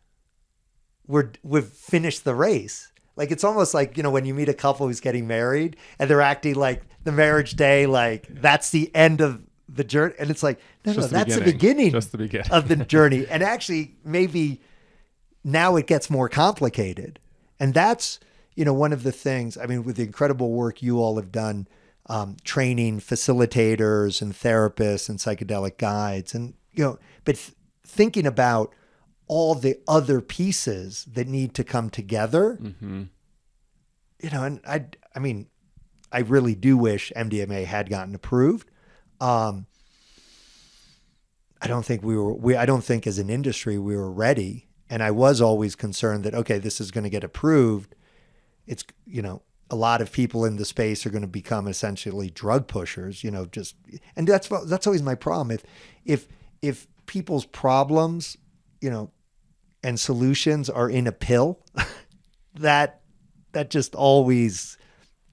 [SPEAKER 2] we've finished the race. It's almost like, when you meet a couple who's getting married and they're acting like the marriage day, that's the end of the journey. And it's no, that's the beginning.
[SPEAKER 1] Just the beginning
[SPEAKER 2] of the journey. And actually, maybe now it gets more complicated. And that's, one of the things, with the incredible work you all have done, training facilitators and therapists and psychedelic guides, and, but thinking about all the other pieces that need to come together,
[SPEAKER 1] mm-hmm.
[SPEAKER 2] And I really do wish MDMA had gotten approved. I don't think as an industry we were ready. And I was always concerned that, okay, this is going to get approved. It's, a lot of people in the space are going to become essentially drug pushers, and that's always my problem. If people's problems, and solutions are in a pill, that just always,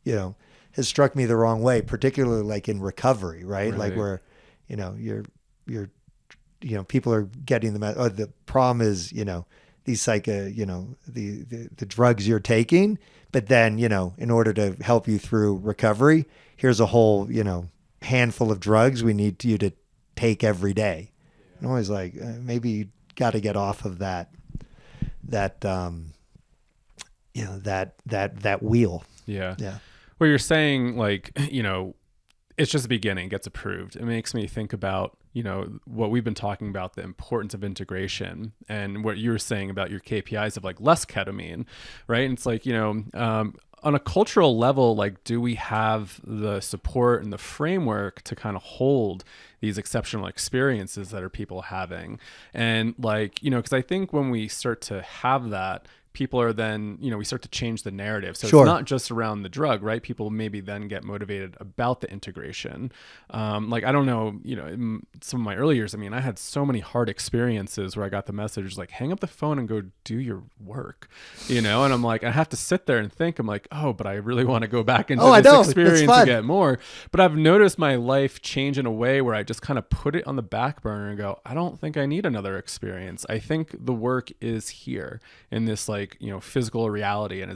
[SPEAKER 2] has struck me the wrong way, particularly like in recovery, right? Like where, you're people are getting the problem is, these the drugs you're taking, but then, in order to help you through recovery, here's a whole, handful of drugs we need you to take every day. I'm always like, maybe you got to get off of that wheel.
[SPEAKER 1] Yeah.
[SPEAKER 2] Yeah.
[SPEAKER 1] Where you're saying like, it's just the beginning, gets approved. It makes me think about, what we've been talking about, the importance of integration, and what you were saying about your KPIs of like less ketamine, right? And it's like, on a cultural level, like, do we have the support and the framework to kind of hold these exceptional experiences that are people having? And like, because I think when we start to have that, people are then, we start to change the narrative. So
[SPEAKER 2] Sure.
[SPEAKER 1] It's not just around the drug, right? People maybe then get motivated about the integration. Like, I don't know, in some of my early years, I had so many hard experiences where I got the message like, hang up the phone and go do your work, and I'm like, I have to sit there and think, I'm like, oh, but I really want to go back into this experience and get more. But I've noticed my life change in a way where I just kind of put it on the back burner and go, I don't think I need another experience. I think the work is here in this like, physical reality, and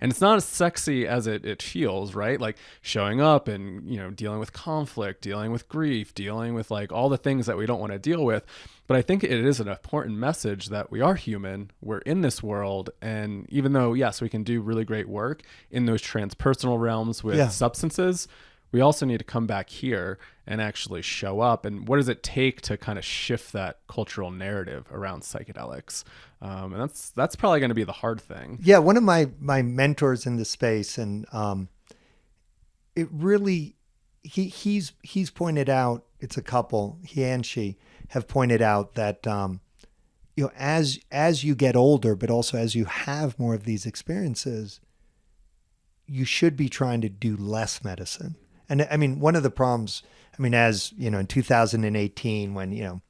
[SPEAKER 1] it's not as sexy as it feels, right? Like showing up and, dealing with conflict, dealing with grief, dealing with like all the things that we don't want to deal with. But I think it is an important message that we are human, we're in this world. And even though, yes, we can do really great work in those transpersonal realms with substances, we also need to come back here and actually show up. And what does it take to kind of shift that cultural narrative around psychedelics? And that's probably going to be the hard thing.
[SPEAKER 2] Yeah. One of my mentors in this space, and it really, he's pointed out, it's a couple, he and she have pointed out that, as you get older, but also as you have more of these experiences, you should be trying to do less medicine. And one of the problems, as in 2018, when,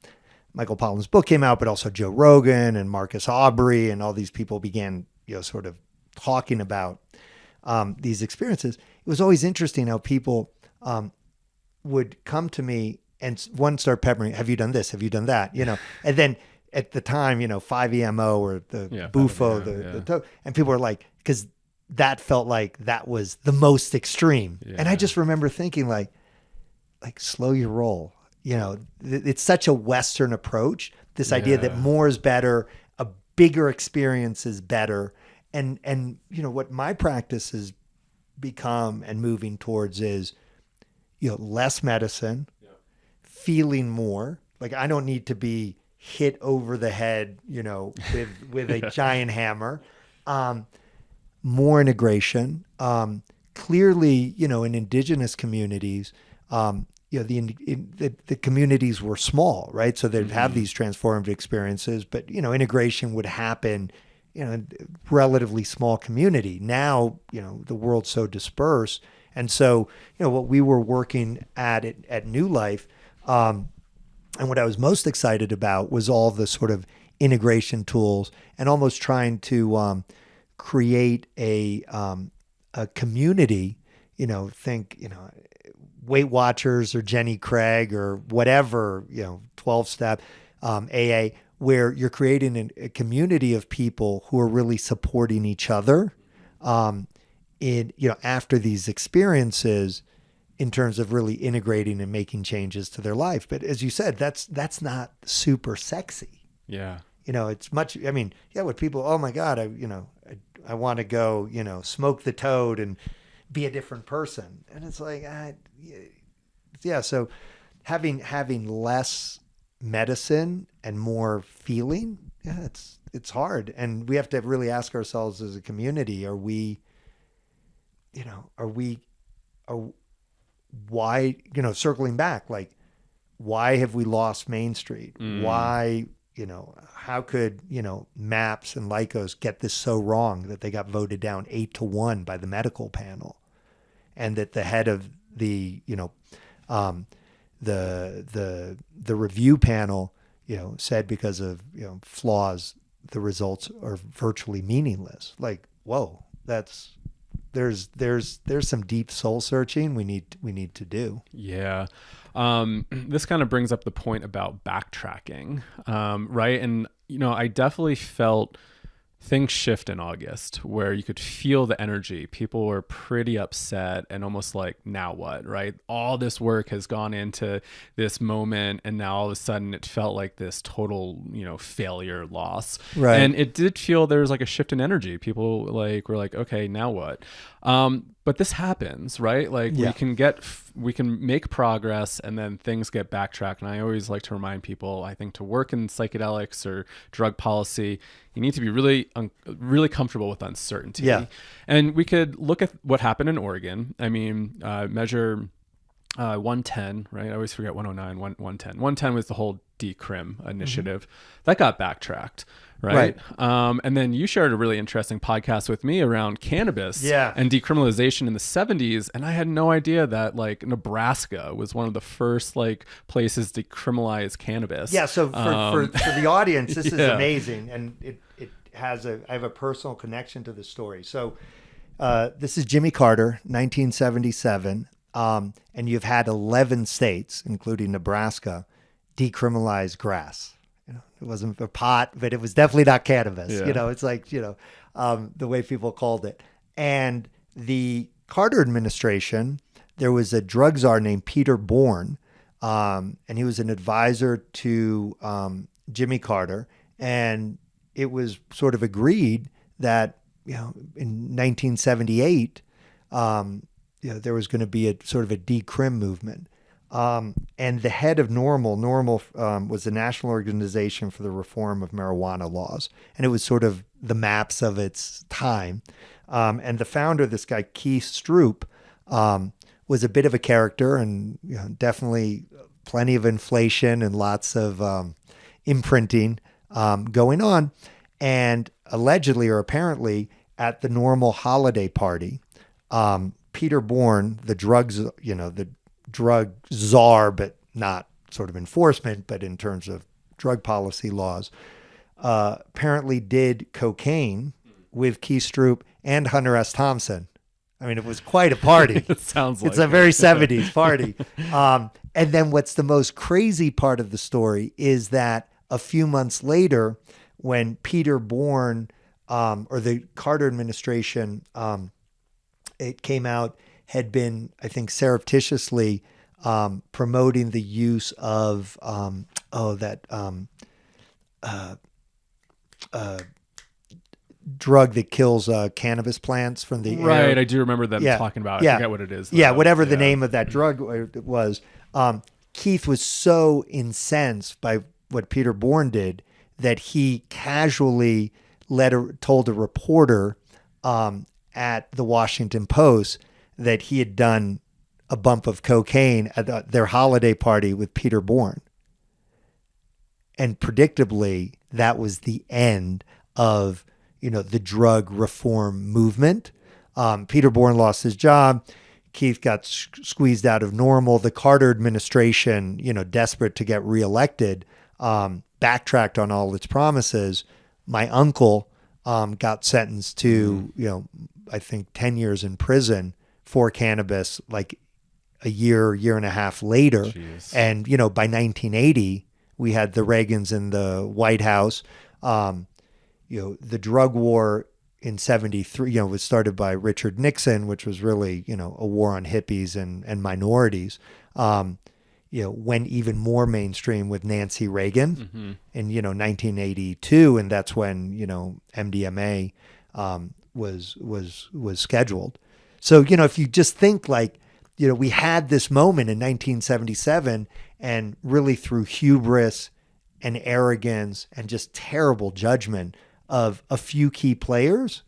[SPEAKER 2] Michael Pollan's book came out, but also Joe Rogan and Marcus Aubrey and all these people began, sort of talking about these experiences. It was always interesting how people would come to me and start peppering, have you done this? Have you done that? And then at the time, 5-EMO or the Bufo, and people were like, because that felt like that was the most extreme. Yeah. And I just remember thinking like slow your roll. It's such a Western approach, this idea that more is better, a bigger experience is better. And what my practice has become and moving towards is, less medicine, feeling more. Like I don't need to be hit over the head, with a giant hammer. More integration. Clearly, in indigenous communities, the communities were small, right? So they'd have these transformative experiences, but, integration would happen, in a relatively small community. Now, the world's so dispersed. And so, what we were working at New Life, and what I was most excited about was all the sort of integration tools and almost trying to create a community, think, Weight Watchers or Jenny Craig or whatever, 12-step AA, where you're creating a community of people who are really supporting each other after these experiences in terms of really integrating and making changes to their life. But as you said, that's not super sexy.
[SPEAKER 1] Yeah.
[SPEAKER 2] It's much, what people, oh my God, I want to go, smoke the toad and be a different person. And it's like, so having less medicine and more feeling, it's hard. And we have to really ask ourselves as a community, why, circling back, like, why have we lost Main Street? Why how could, MAPS and Lycos get this so wrong that they got voted down 8-1 by the medical panel, and that the head of the, the review panel, said because of, flaws, the results are virtually meaningless. Like, whoa, there's some deep soul searching we need to do.
[SPEAKER 1] Yeah. This kind of brings up the point about backtracking, right? And, I definitely felt things shift in August where you could feel the energy. People were pretty upset and almost like, now what, right? All this work has gone into this moment, and now all of a sudden it felt like this total, failure, loss.
[SPEAKER 2] Right.
[SPEAKER 1] And it did feel there was like a shift in energy. People were like, okay, now what? But this happens, right? Like we can make progress, and then things get backtracked. And I always like to remind people, I think to work in psychedelics or drug policy, you need to be really comfortable with uncertainty.
[SPEAKER 2] Yeah.
[SPEAKER 1] And we could look at what happened in Oregon. I mean, measure 110, right? I always forget 109, 110. 110 was the whole decrim initiative. That got backtracked, right? And then you shared a really interesting podcast with me around cannabis and decriminalization in the 70s. And I had no idea that like Nebraska was one of the first like places to decriminalize cannabis.
[SPEAKER 2] Yeah. So for the audience, this is amazing. And it has I have a personal connection to this story. So this is Jimmy Carter, 1977. And you've had 11 states, including Nebraska, decriminalize grass. It wasn't for pot, but it was definitely not cannabis.
[SPEAKER 1] Yeah.
[SPEAKER 2] It's like, the way people called it. And the Carter administration, there was a drug czar named Peter Bourne, and he was an advisor to Jimmy Carter. And it was sort of agreed that, in 1978, there was going to be a sort of a decrim movement. And the head of NORML was the National Organization for the Reform of Marijuana Laws. And it was sort of the MAPS of its time. And the founder, this guy, Keith Stroop, was a bit of a character, and definitely plenty of inflation and lots of imprinting going on. And allegedly or apparently at the NORML holiday party, Peter Bourne, the drug czar, but not sort of enforcement, but in terms of drug policy laws, apparently did cocaine with Keith Stroop and Hunter S. Thompson. I mean, it was quite a party.
[SPEAKER 1] It sounds like
[SPEAKER 2] it's a very 70s party. And then what's the most crazy part of the story is that a few months later, when Peter Bourne or the Carter administration, it came out, had been, I think, surreptitiously promoting the use of drug that kills cannabis plants from the air.
[SPEAKER 1] Right, I do remember them talking about it. I forget what it is.
[SPEAKER 2] Whatever the name of that drug was. Keith was so incensed by what Peter Bourne did that he casually told a reporter at the Washington Post that he had done a bump of cocaine at their holiday party with Peter Bourne. And predictably, that was the end of, the drug reform movement. Peter Bourne lost his job. Keith got squeezed out of NORML. The Carter administration, desperate to get reelected, backtracked on all its promises. My uncle got sentenced to, I think 10 years in prison for cannabis, like a year and a half later.
[SPEAKER 1] Jeez.
[SPEAKER 2] And, by 1980, we had the Reagans in the White House. The drug war in 73, was started by Richard Nixon, which was really, a war on hippies and minorities. Went even more mainstream with Nancy Reagan in, 1982. And that's when, MDMA was scheduled. So, if you just think like, we had this moment in 1977, and really through hubris and arrogance and just terrible judgment of a few key players,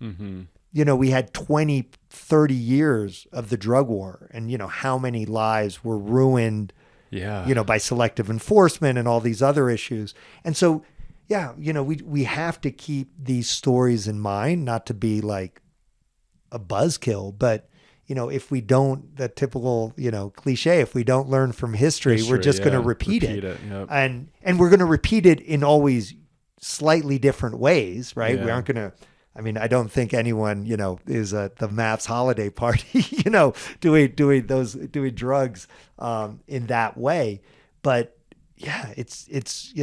[SPEAKER 2] we had 20, 30 years of the drug war, and, how many lives were ruined, by selective enforcement and all these other issues. And so, yeah, we have to keep these stories in mind, not to be like a buzzkill, but if we don't, the typical, cliche, if we don't learn from history, we're just going to repeat it.
[SPEAKER 1] Yep.
[SPEAKER 2] And we're going to repeat it in always slightly different ways, right? We aren't going to, I don't think anyone, is at the Maps holiday party, doing drugs in that way. But yeah, it's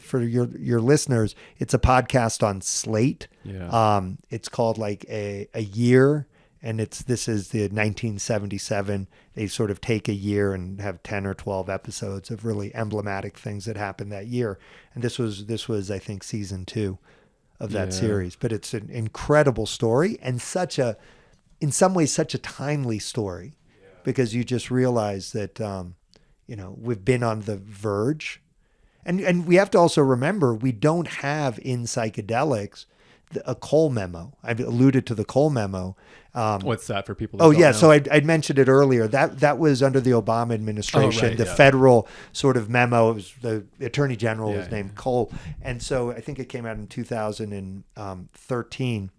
[SPEAKER 2] for your listeners, it's a podcast on Slate.
[SPEAKER 1] Yeah.
[SPEAKER 2] It's called like a year, and this is the 1977. They sort of take a year and have 10 or 12 episodes of really emblematic things that happened that year. And this was I think season 2 of that series. But it's an incredible story, and in some ways such a timely story, because you just realize that we've been on the verge. And we have to also remember, we don't have in psychedelics a Cole memo. I've alluded to the Cole memo.
[SPEAKER 1] What's that for people? That
[SPEAKER 2] don't know?
[SPEAKER 1] So
[SPEAKER 2] So I'd mentioned it earlier. That was under the Obama administration, the federal sort of memo. It was the Attorney General was named Cole. And so I think it came out in 2013.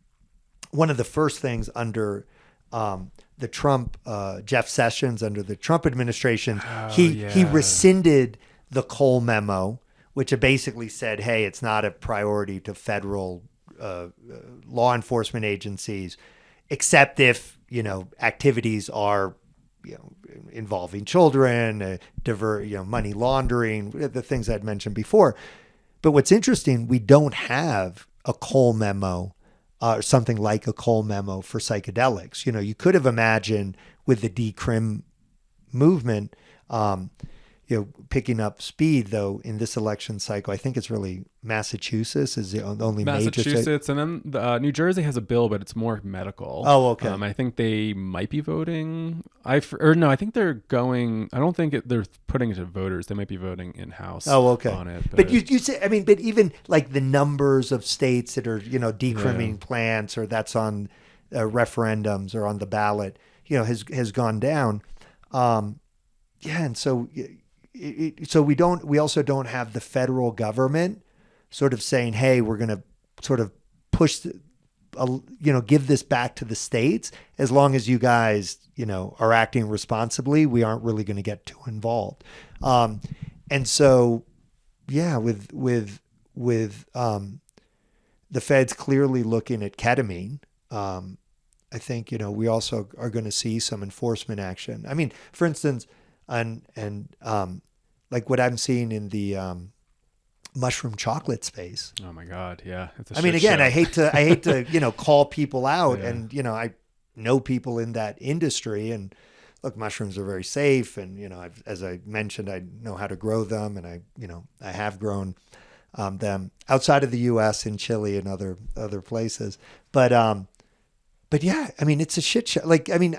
[SPEAKER 2] One of the first things under the Trump, Jeff Sessions, under the Trump administration, he rescinded the Cole memo, which basically said, hey, it's not a priority to federal law enforcement agencies, except if, activities are, involving children, money laundering, the things I'd mentioned before. But what's interesting, we don't have a Cole memo or something like a Cole memo for psychedelics. You could have imagined with the decrim movement, picking up speed, though, in this election cycle. I think it's really Massachusetts is the only major state.
[SPEAKER 1] Massachusetts, and then New Jersey has a bill, but it's more medical.
[SPEAKER 2] Oh, okay.
[SPEAKER 1] I think they might be voting. I think they're going. I don't think they're putting it to voters. They might be voting in house.
[SPEAKER 2] Oh, okay.
[SPEAKER 1] On it,
[SPEAKER 2] but you say, but even like the numbers of states that are decrimming plants, or that's on referendums or on the ballot, has gone down. And so. So we also don't have the federal government sort of saying, hey, we're going to sort of push, give this back to the states. As long as you guys, are acting responsibly, we aren't really going to get too involved. And so, with the feds clearly looking at ketamine, I think, we also are going to see some enforcement action. I mean, for instance, like what I'm seeing in the mushroom chocolate space.
[SPEAKER 1] Oh my God, yeah. It's a
[SPEAKER 2] I mean,
[SPEAKER 1] shit
[SPEAKER 2] again,
[SPEAKER 1] show.
[SPEAKER 2] I hate to call people out, and I know people in that industry, and look, mushrooms are very safe, and as I mentioned, I know how to grow them, and I have grown them outside of the U.S. in Chile and other places, but yeah, I mean, it's a shit show. Like, I mean,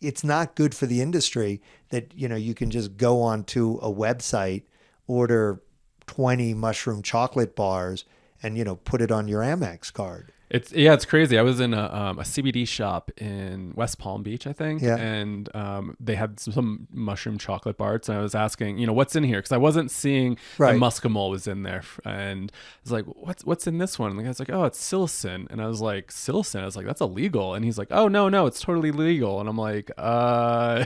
[SPEAKER 2] it's not good for the industry that, you can just go onto a website, order 20 mushroom chocolate bars, and, put it on your Amex card.
[SPEAKER 1] It's crazy. I was in a CBD shop in West Palm Beach, I think, and they had some mushroom chocolate bars. And I was asking, what's in here, because I wasn't seeing the muscimol was in there, and I was like, what's in this one? And the guy's like, oh, it's psilocin, and I was like, psilocin? I was like, that's illegal, and he's like, oh no, it's totally legal, and I'm like, I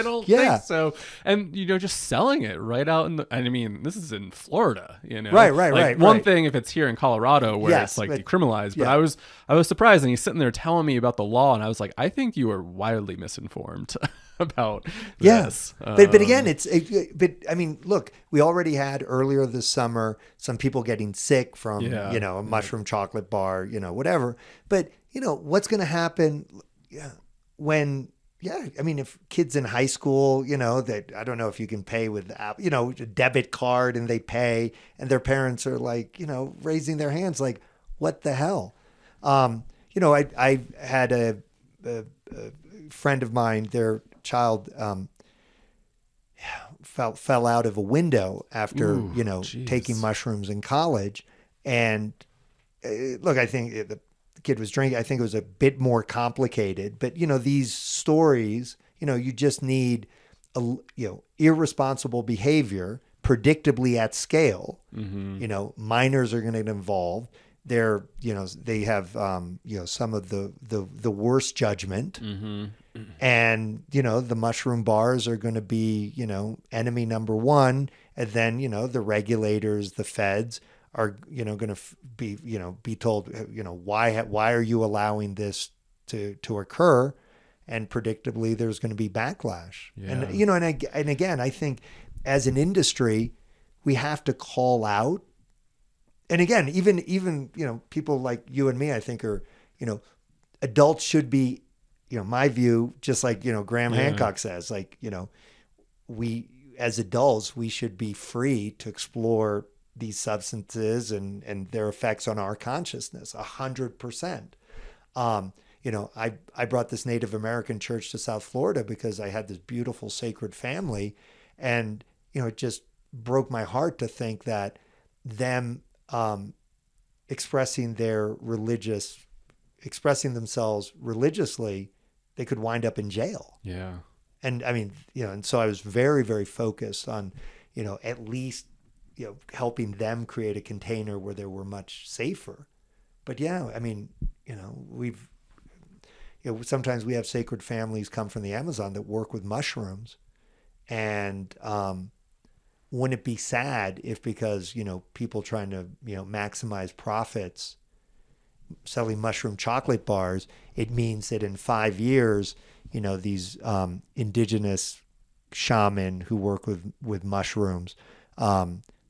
[SPEAKER 1] don't think so, and just selling it right out in the. And I mean, this is in Florida,
[SPEAKER 2] right.
[SPEAKER 1] One thing if it's here in Colorado where it's like decriminalized. But I was surprised, and he's sitting there telling me about the law, and I was like, I think you are wildly misinformed about this.
[SPEAKER 2] But again, but I mean, look, we already had earlier this summer some people getting sick from a mushroom chocolate bar, whatever. But what's going to happen when? Yeah, I mean, if kids in high school, that I don't know if you can pay with, a debit card, and they pay, and their parents are like, raising their hands like, what the hell? I had a friend of mine, their child fell out of a window after, taking mushrooms in college. And look, I think the kid was drinking. I think it was a bit more complicated, but these stories, you just need irresponsible behavior, predictably at scale.
[SPEAKER 1] Mm-hmm.
[SPEAKER 2] You know, minors are going to get involved. They're, you know, they have, you know, some of the worst judgment.
[SPEAKER 1] Mm-hmm.
[SPEAKER 2] And, you know, the mushroom bars are going to be, you know, enemy number one. And then, you know, the regulators, the feds are, you know, going to be told, you know, why are you allowing this to occur? And predictably, there's going to be backlash.
[SPEAKER 1] Yeah.
[SPEAKER 2] And, you know, and again, I think as an industry, we have to call out. And again, even, you know, people like you and me, I think are, you know, adults should be, you know, my view, just like, you know, Graham Hancock says, like, you know, we as adults, we should be free to explore these substances and their effects on our consciousness 100%. You know, I brought this Native American church to South Florida because I had this beautiful sacred family. And, you know, it just broke my heart to think that them expressing themselves religiously, they could wind up in jail.
[SPEAKER 1] Yeah.
[SPEAKER 2] And I mean, you know, and so I was very, very focused on, you know, at least, you know, helping them create a container where they were much safer. But yeah, I mean, you know, sometimes we have sacred families come from the Amazon that work with mushrooms. And wouldn't it be sad if, because, you know, people trying to, you know, maximize profits selling mushroom chocolate bars, it means that in 5 years, you know, these indigenous shaman who work with mushrooms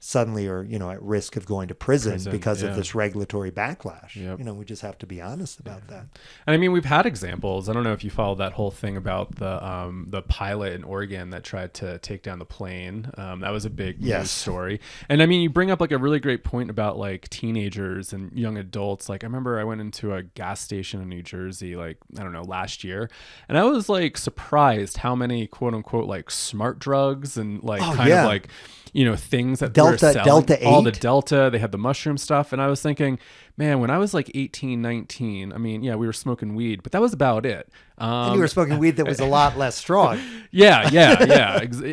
[SPEAKER 2] suddenly are, you know, at risk of going to prison because of this regulatory backlash. Yep. You know, we just have to be honest about that.
[SPEAKER 1] And I mean, we've had examples. I don't know if you followed that whole thing about the pilot in Oregon that tried to take down the plane. That was a big news story. And I mean, you bring up like a really great point about like teenagers and young adults. Like I remember I went into a gas station in New Jersey, like, I don't know, last year. And I was like surprised how many quote unquote like smart drugs and like of like, you know, things that Delta 8, all the Delta, they had the mushroom stuff. And I was thinking, man, when I was like 18, 19, I mean, yeah, we were smoking weed, but that was about it.
[SPEAKER 2] And you were smoking weed that was a lot less strong.
[SPEAKER 1] Yeah.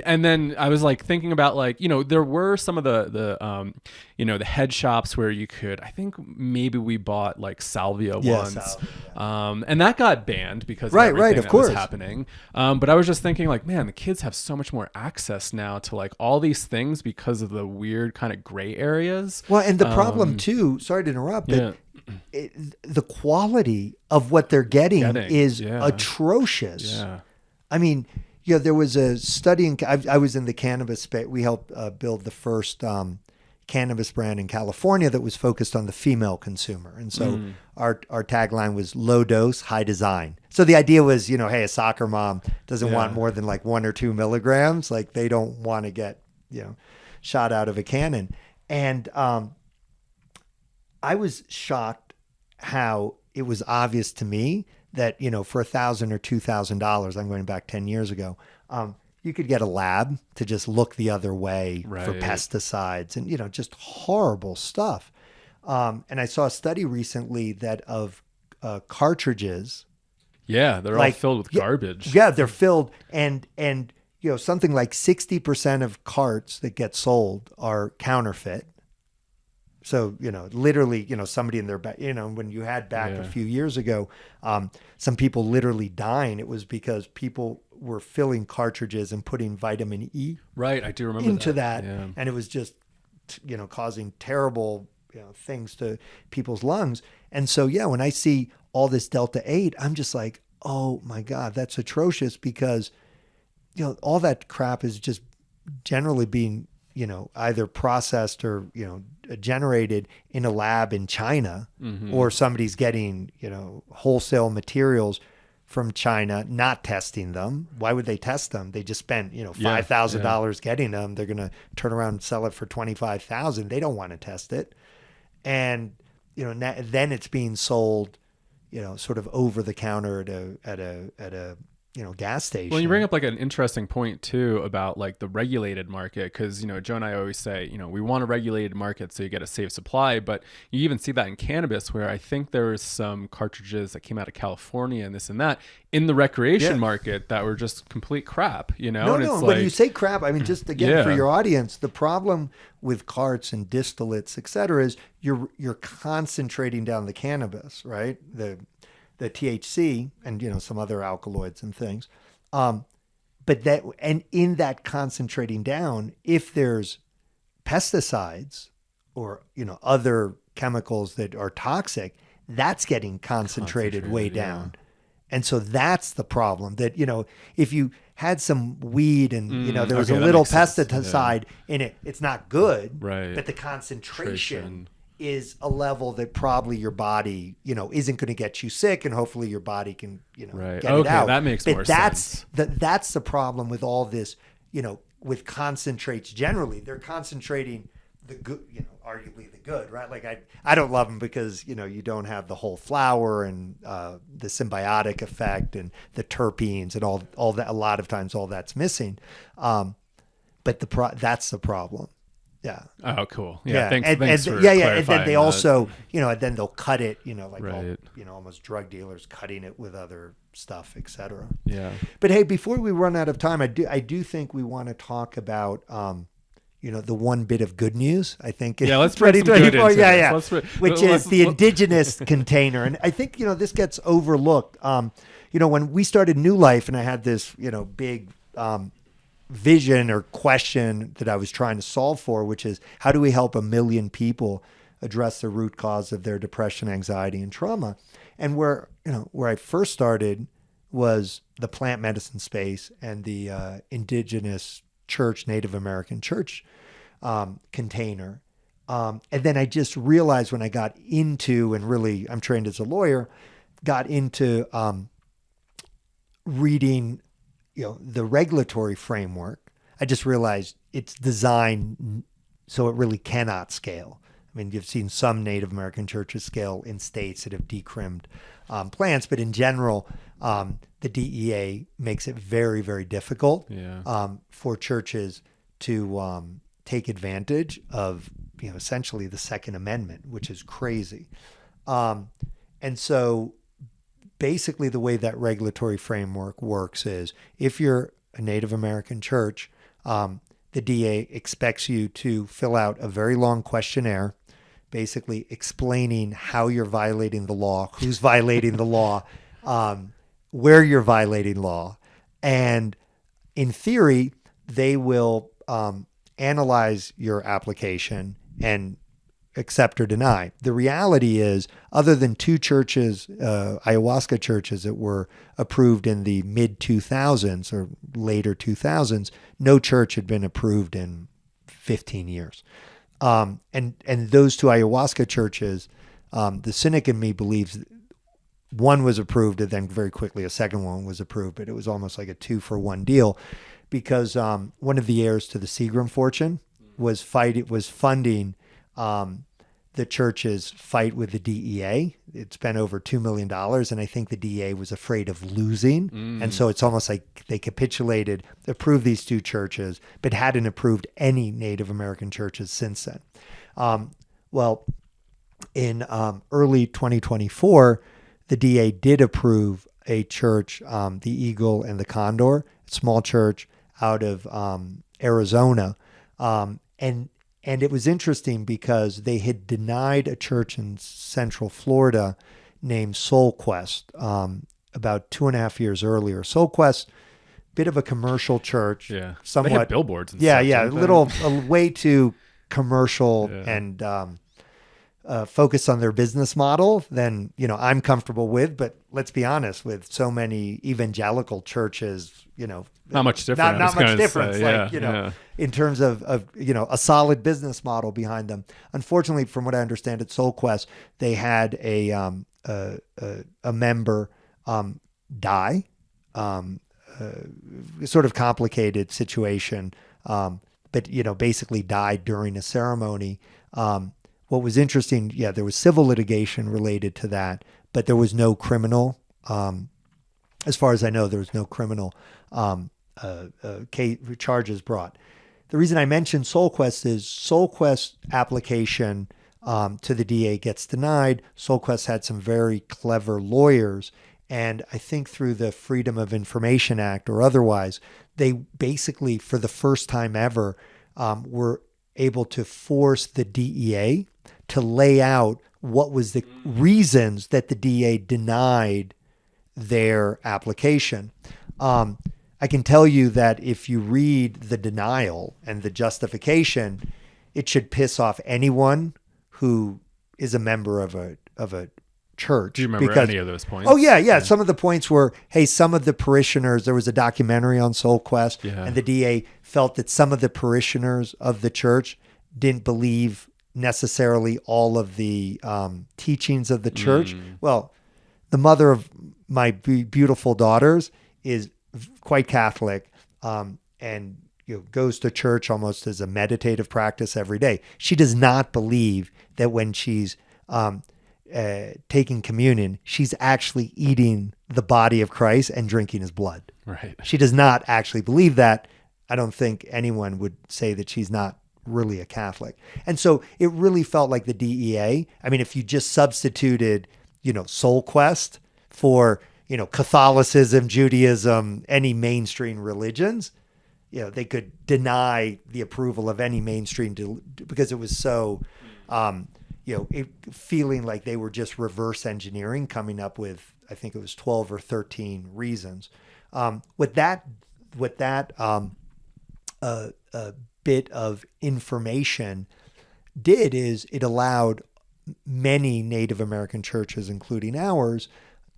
[SPEAKER 1] And then I was like thinking about like, you know, there were some of the you know, the head shops where you could, I think maybe we bought like salvia once. And that got banned because of everything that was happening. But I was just thinking like, man, the kids have so much more access now to like all these things because of the weird kind of gray areas.
[SPEAKER 2] Well, and the problem too, sorry to interrupt, but the quality of what they're getting is atrocious. Yeah. I mean, you know, there was a study I was in the cannabis space. We helped build the first cannabis brand in California that was focused on the female consumer. And so our tagline was low dose, high design. So the idea was, you know, hey, a soccer mom doesn't want more than like 1 or 2 milligrams. Like they don't want to get, you know, shot out of a cannon. And I was shocked how it was obvious to me that, you know, for $1,000 or $2,000, I'm going back 10 years ago, you could get a lab to just look the other way for pesticides and, you know, just horrible stuff. And I saw a study recently that of cartridges.
[SPEAKER 1] Yeah, they're like, all filled with garbage.
[SPEAKER 2] Yeah, they're filled. And you know, something like 60% of carts that get sold are counterfeit. So, you know, literally, you know, somebody in their back, you know, when you had back a few years ago, some people literally dying. It was because people were filling cartridges and putting vitamin E
[SPEAKER 1] I do remember
[SPEAKER 2] into that. Yeah. And it was just, you know, causing terrible, you know, things to people's lungs. And so, yeah, when I see all this Delta 8, I'm just like, oh my God, that's atrocious because, you know, all that crap is just generally being, you know, either processed or, you know, generated in a lab in China, or somebody's getting, you know, wholesale materials from China, not testing them. Why would they test them? They just spent, you know, $5,000 getting them. They're going to turn around and sell it for $25,000. They don't want to test it. And, you know, then it's being sold, you know, sort of over the counter at a gas station.
[SPEAKER 1] Well, you bring up like an interesting point too about like the regulated market, because Joe and I always say we want a regulated market so you get a safe supply, but you even see that in cannabis, where I think there was some cartridges that came out of California and this and that in the recreation market that were just complete crap.
[SPEAKER 2] No,
[SPEAKER 1] and
[SPEAKER 2] no.
[SPEAKER 1] it's
[SPEAKER 2] When you say crap, I mean just again for your audience, the problem with carts and distillates, et cetera, is you're concentrating down the cannabis, right? The THC and some other alkaloids and things, but in that concentrating down, if there's pesticides or other chemicals that are toxic, that's getting concentrated way down, and so that's the problem. That if you had some weed and there was a little pesticide in it, it's not good,
[SPEAKER 1] right?
[SPEAKER 2] But the concentration is a level that probably your body, isn't going to get you sick, and hopefully your body can, get it out.
[SPEAKER 1] That makes more sense.
[SPEAKER 2] That's the problem with all this, with concentrates generally. They're concentrating the good, arguably the good, right? Like I don't love them because, you don't have the whole flower and the symbiotic effect and the terpenes and all that. A lot of times all that's missing. But that's the problem. Yeah.
[SPEAKER 1] Oh, cool. Yeah. Thanks for
[SPEAKER 2] clarifying. And then they
[SPEAKER 1] that.
[SPEAKER 2] also, and then they'll cut it, like
[SPEAKER 1] right.
[SPEAKER 2] almost drug dealers cutting it with other stuff, et cetera.
[SPEAKER 1] Yeah.
[SPEAKER 2] But hey, before we run out of time, I do think we want to talk about, the one bit of good news. I think.
[SPEAKER 1] Yeah. Let's bring some good into
[SPEAKER 2] this. Which is the indigenous container, and I think this gets overlooked. When we started New Life, and I had this big vision or question that I was trying to solve for, which is how do we help 1 million people address the root cause of their depression, anxiety, and trauma? And where I first started was the plant medicine space and the indigenous church, Native American church container. And then I just realized when I got into, and really I'm trained as a lawyer, got into reading the regulatory framework, I just realized it's designed so it really cannot scale. I mean, you've seen some Native American churches scale in states that have decrimmed plants, but in general, the DEA makes it very, very difficult for churches to take advantage of, essentially the Second Amendment, which is crazy. And so basically the way that regulatory framework works is if you're a Native American church, the DA expects you to fill out a very long questionnaire, basically explaining how you're violating the law, who's violating the law, where you're violating law. And in theory, they will analyze your application and accept or deny. The reality is, other than 2 churches, ayahuasca churches that were approved in the mid 2000s or later 2000s, no church had been approved in 15 years. And those 2 ayahuasca churches, the cynic in me believes one was approved and then very quickly a second one was approved, but it was almost like a 2-for-1 deal because one of the heirs to the Seagram fortune was funding the church's fight with the DEA. It spent over $2 million, and I think the DEA was afraid of losing. And so it's almost like they capitulated, approved these 2 churches, but hadn't approved any Native American churches since then. Well, in early 2024, the DEA did approve a church, the Eagle and the Condor, a small church out of Arizona. And it was interesting because they had denied a church in Central Florida named Soul Quest about 2.5 years earlier. Soul Quest, bit of a commercial church.
[SPEAKER 1] Yeah.
[SPEAKER 2] Somewhat,
[SPEAKER 1] they had billboards and
[SPEAKER 2] stuff.
[SPEAKER 1] Yeah,
[SPEAKER 2] a way too commercial and focused on their business model than, I'm comfortable with. But let's be honest, with so many evangelical churches,
[SPEAKER 1] not much different.
[SPEAKER 2] Not much difference. In terms of a solid business model behind them. Unfortunately, from what I understand at SoulQuest, they had a member die. Sort of complicated situation, but basically died during a ceremony. What was interesting, there was civil litigation related to that, but there was no criminal As far as I know, there was no criminal charges brought. The reason I mentioned SoulQuest is SoulQuest application to the DA gets denied. SoulQuest had some very clever lawyers, and I think through the Freedom of Information Act or otherwise, they basically, for the first time ever, were able to force the DEA to lay out what was the reasons that the DA denied their application. I can tell you that if you read the denial and the justification, it should piss off anyone who is a member of a church.
[SPEAKER 1] Do you remember any of those points?
[SPEAKER 2] Oh, yeah. Some of the points were, hey, some of the parishioners, there was a documentary on SoulQuest, and the DA felt that some of the parishioners of the church didn't believe necessarily all of the teachings of the church. Well, the mother of my beautiful daughters is quite Catholic, and goes to church almost as a meditative practice every day. She does not believe that when she's taking communion, she's actually eating the body of Christ and drinking his blood.
[SPEAKER 1] Right.
[SPEAKER 2] She does not actually believe that. I don't think anyone would say that she's not really a Catholic. And so it really felt like the DEA. I mean, if you just substituted, SoulQuest for, Catholicism, Judaism, any mainstream religions, they could deny the approval of any mainstream because it was so, feeling like they were just reverse engineering, coming up with, I think it was 12 or 13 reasons. What that bit of information did is it allowed many Native American churches, including ours,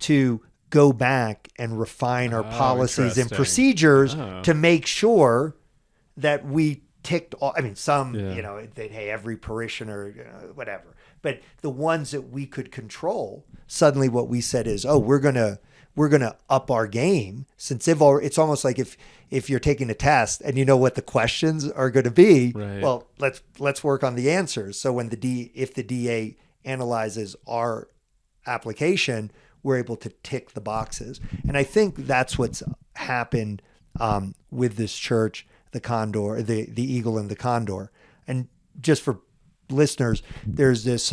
[SPEAKER 2] to go back and refine our policies and procedures to make sure that we ticked all. I mean, some, hey, every parishioner, whatever. But the ones that we could control, suddenly what we said is, we're gonna up our game, since it's almost like if you're taking a test and you know what the questions are going to be, well, let's work on the answers. So when if the DA analyzes our application, we're able to tick the boxes. And I think that's what's happened with this church, the Condor, the Eagle and the Condor. And just for listeners, there's this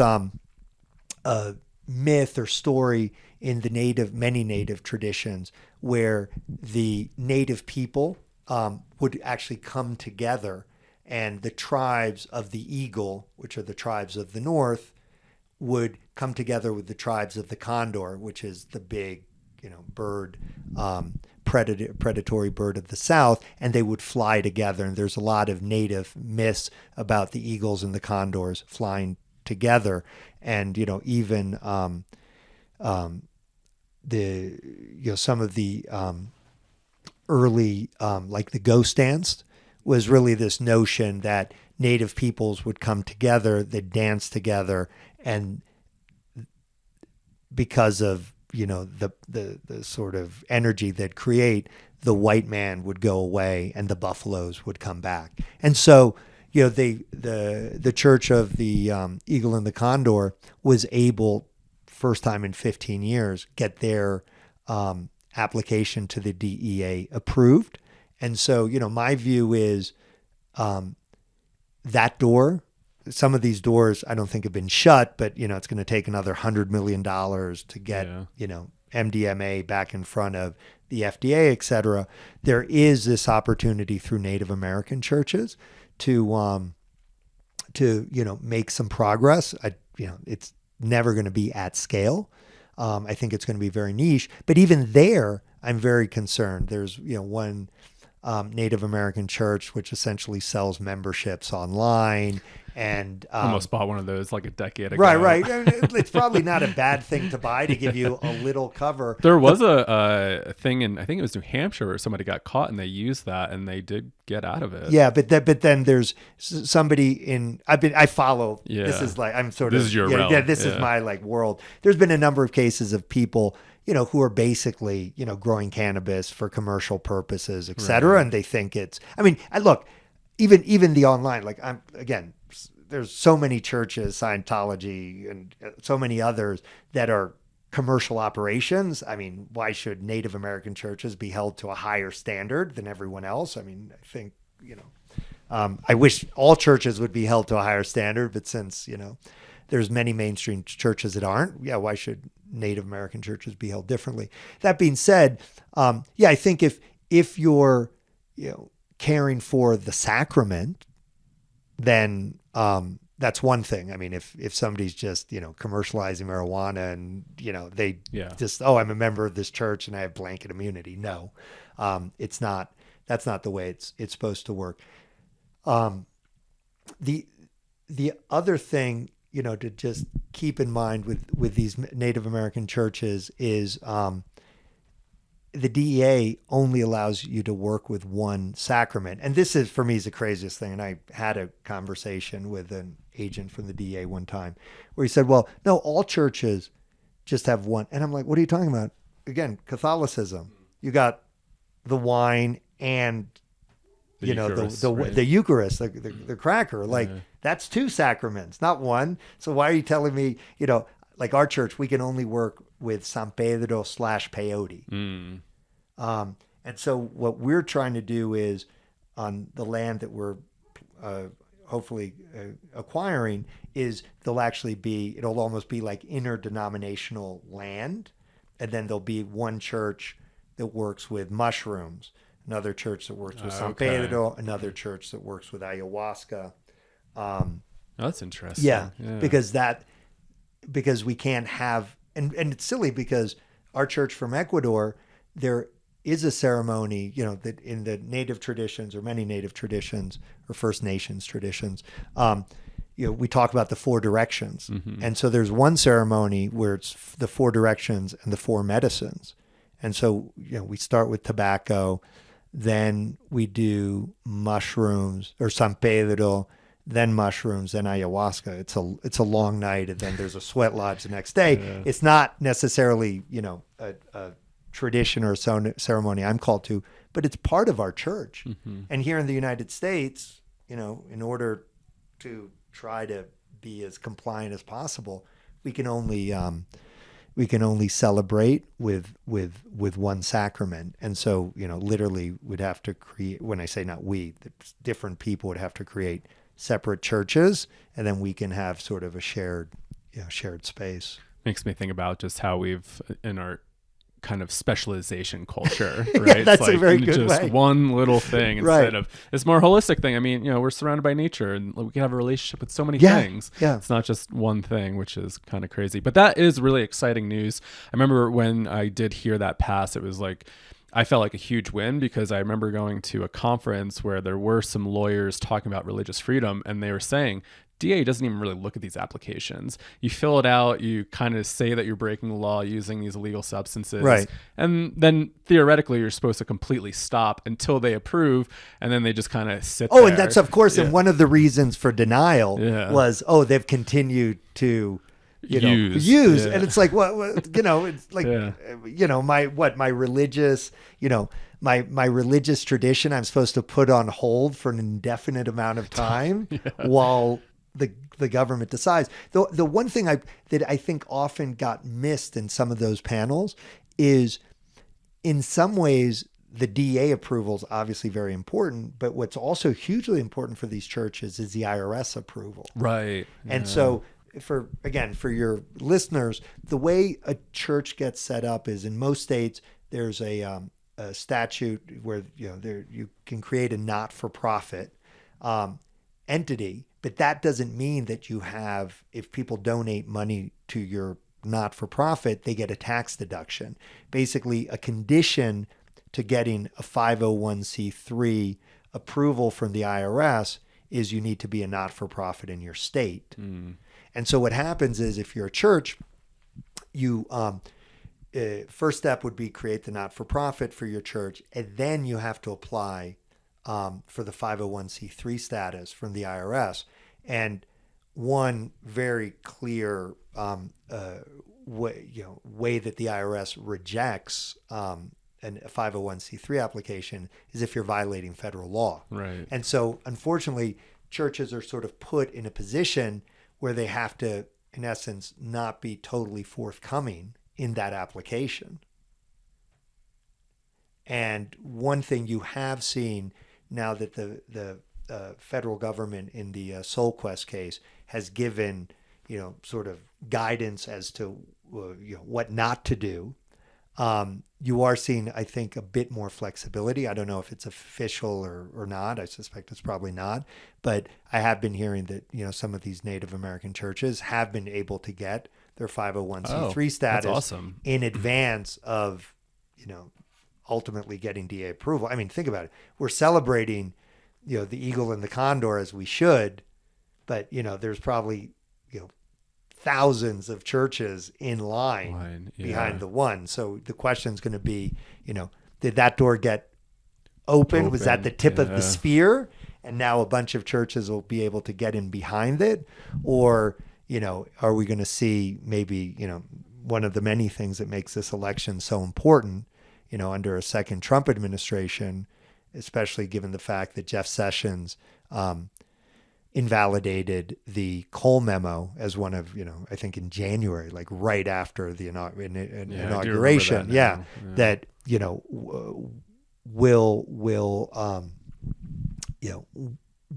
[SPEAKER 2] myth or story in the many native traditions where the native people would actually come together, and the tribes of the Eagle, which are the tribes of the North, would come together with the tribes of the Condor, which is the big, bird, predatory bird of the South, and they would fly together. And there's a lot of native myths about the eagles and the condors flying together. And, even some of the early, like the ghost dance, was really this notion that native peoples would come together, they'd dance together, and because of the sort of energy they'd create, the white man would go away and the buffaloes would come back. And so the Church of the Eagle and the Condor was able, first time in 15 years, get their application to the DEA approved. And so my view is that door. Some of these doors I don't think have been shut, but it's going to take another $100 million to get MDMA back in front of the FDA, et cetera. There is this opportunity through Native American churches to make some progress. It's never going to be at scale. I think it's going to be very niche, but even there, I'm very concerned. There's one Native American church which essentially sells memberships online. And
[SPEAKER 1] almost bought one of those like a decade ago.
[SPEAKER 2] Right. It's probably not a bad thing to buy to give you a little cover.
[SPEAKER 1] There was a thing in, I think it was New Hampshire, where somebody got caught and they used that and they did get out of it.
[SPEAKER 2] Yeah, but then there's somebody in. I follow.
[SPEAKER 1] Yeah.
[SPEAKER 2] This is like this
[SPEAKER 1] is your realm.
[SPEAKER 2] Yeah, this is my world. There's been a number of cases of people who are basically growing cannabis for commercial purposes, et cetera, right. And they think it's. I mean, look, even the online. There's so many churches, Scientology, and so many others that are commercial operations. I mean, why should Native American churches be held to a higher standard than everyone else? I mean, I think, I wish all churches would be held to a higher standard, but since, there's many mainstream churches that aren't, why should Native American churches be held differently? That being said, I think if you're, caring for the sacrament, then that's one thing. I mean, if somebody's just, commercializing marijuana and, they just, I'm a member of this church and I have blanket immunity. No, it's not. That's not the way it's supposed to work. The other thing, to just keep in mind with these Native American churches is the DEA only allows you to work with one sacrament. And this is, for me, is the craziest thing. And I had a conversation with an agent from the DEA one time where he said, well, no, all churches just have one. And I'm like, what are you talking about? Again, Catholicism. You got the wine and the Eucharist, the cracker, that's two sacraments, not one. So why are you telling me, like our church, we can only work with San Pedro / peyote. And so what we're trying to do is on the land that we're hopefully acquiring is it'll almost be like interdenominational land. And then there'll be one church that works with mushrooms, another church that works with San Pedro, another church that works with ayahuasca.
[SPEAKER 1] That's interesting.
[SPEAKER 2] Yeah. Because we can't have, and it's silly because our church from Ecuador, there is a ceremony, that in the native traditions or many native traditions or First Nations traditions, we talk about the four directions. Mm-hmm. And so there's one ceremony where it's the four directions and the four medicines. And so, we start with tobacco, then we do mushrooms or San Pedro, then mushrooms, then ayahuasca. It's a long night, and then there's a sweat lodge the next day. Yeah. It's not necessarily, a tradition or a ceremony I'm called to, but it's part of our church. Mm-hmm. And here in the United States, in order to try to be as compliant as possible, we can only celebrate with one sacrament. And so, literally would have to create, when I say not we, different people would have to create separate churches, and then we can have sort of a shared space.
[SPEAKER 1] Makes me think about just how we've, in our kind of specialization culture, right?
[SPEAKER 2] That's a very good
[SPEAKER 1] just
[SPEAKER 2] way.
[SPEAKER 1] One little thing instead of this more holistic thing. I mean, we're surrounded by nature and we can have a relationship with so many things. Yeah. It's not just one thing, which is kind of crazy. But that is really exciting news. I remember when I did hear that pass, it was like, I felt like a huge win because I remember going to a conference where there were some lawyers talking about religious freedom, and they were saying, DA doesn't even really look at these applications. You fill it out, you kind of say that you're breaking the law using these illegal substances. Right. And then theoretically you're supposed to completely stop until they approve, and then they just kind of sit there.
[SPEAKER 2] And that's of course, and one of the reasons for denial was, they've continued to use. And it's like, it's like, my religious, my religious tradition, I'm supposed to put on hold for an indefinite amount of time while the government decides. The one thing that I think often got missed in some of those panels is, in some ways, the DEA approval is obviously very important, but what's also hugely important for these churches is the IRS approval.
[SPEAKER 1] Right.
[SPEAKER 2] And so for your listeners, the way a church gets set up is, in most states, there's a statute where you can create a not-for-profit entity, but that doesn't mean that you have, if people donate money to your not-for-profit, they get a tax deduction. Basically, a condition to getting a 501c3 approval from the IRS is you need to be a not-for-profit in your state. Mm. And so what happens is, if you're a church, you first step would be create the not-for-profit for your church, and then you have to apply for the 501c3 status from the IRS. And one very clear way that the IRS rejects a 501c3 application is if you're violating federal law.
[SPEAKER 1] Right.
[SPEAKER 2] And so, unfortunately, churches are sort of put in a position where they have to, in essence, not be totally forthcoming in that application. And one thing you have seen now that the federal government in the SoulQuest case has given, sort of guidance as to what not to do. You are seeing, I think, a bit more flexibility. I don't know if it's official or not. I suspect it's probably not. But I have been hearing that, some of these Native American churches have been able to get their 501c3 status
[SPEAKER 1] that's awesome.
[SPEAKER 2] in advance of, ultimately getting DA approval. I mean, think about it. We're celebrating, the eagle and the condor as we should, but, there's probably, thousands of churches in line behind the one. So the question is going to be, did that door get open? Was that the tip of the spear? And now a bunch of churches will be able to get in behind it? Or, are we going to see maybe, one of the many things that makes this election so important, under a second Trump administration, especially given the fact that Jeff Sessions, invalidated the Cole memo as one of, I think in January, like right after the inauguration. That,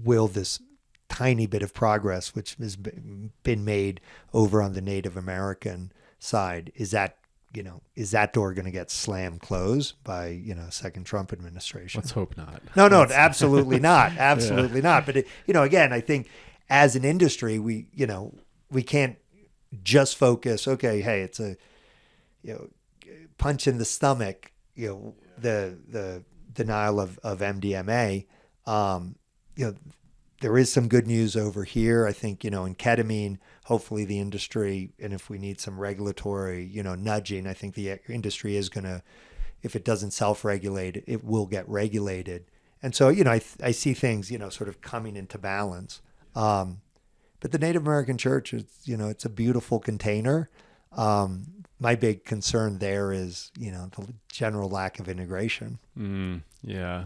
[SPEAKER 2] will this tiny bit of progress, which has been made over on the Native American side, is that door going to get slammed closed by, second Trump administration?
[SPEAKER 1] Let's hope not.
[SPEAKER 2] No, absolutely not. Absolutely not. But, again, I think as an industry, we can't just focus, okay, hey, it's a, punch in the stomach, the denial of MDMA. There is some good news over here. I think, in ketamine, hopefully the industry, and if we need some regulatory, nudging, I think the industry is going to, if it doesn't self-regulate, it will get regulated. And so, I see things, sort of coming into balance. But the Native American Church is, it's a beautiful container. My big concern there is, the general lack of integration.
[SPEAKER 1] Yeah.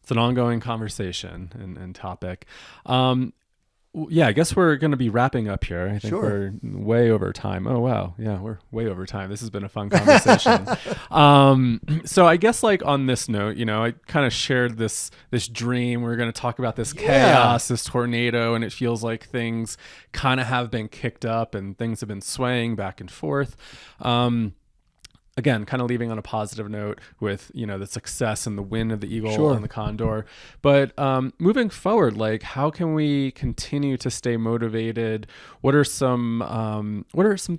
[SPEAKER 1] It's an ongoing conversation and topic. I guess we're going to be wrapping up here. I think we're way over time. Oh, wow. Yeah, we're way over time. This has been a fun conversation. So I guess like on this note, I kind of shared this dream. We're going to talk about this chaos, this tornado, and it feels like things kind of have been kicked up and things have been swaying back and forth. Again, kind of leaving on a positive note with, the success and the win of the eagle and the condor. But moving forward, like how can we continue to stay motivated? What are some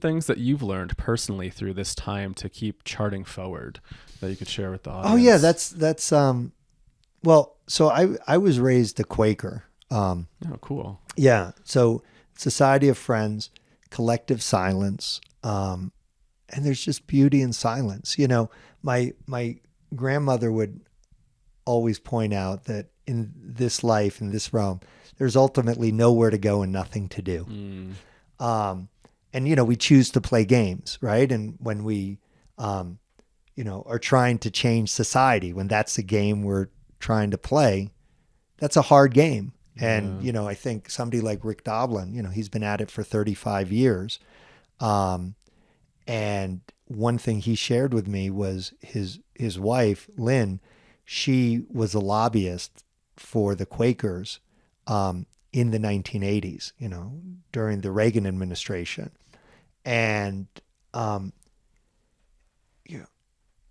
[SPEAKER 1] things that you've learned personally through this time to keep charting forward that you could share with the audience?
[SPEAKER 2] Oh yeah, that's well, so I was raised a Quaker.
[SPEAKER 1] Oh, cool.
[SPEAKER 2] Yeah. So Society of Friends, collective silence. And there's just beauty in silence. My grandmother would always point out that in this life, in this realm, there's ultimately nowhere to go and nothing to do. And, we choose to play games, right? And when we, are trying to change society, when that's the game we're trying to play, that's a hard game. And, I think somebody like Rick Doblin, he's been at it for 35 years. And one thing he shared with me was his wife, Lynn, she was a lobbyist for the Quakers in the 1980s, during the Reagan administration. And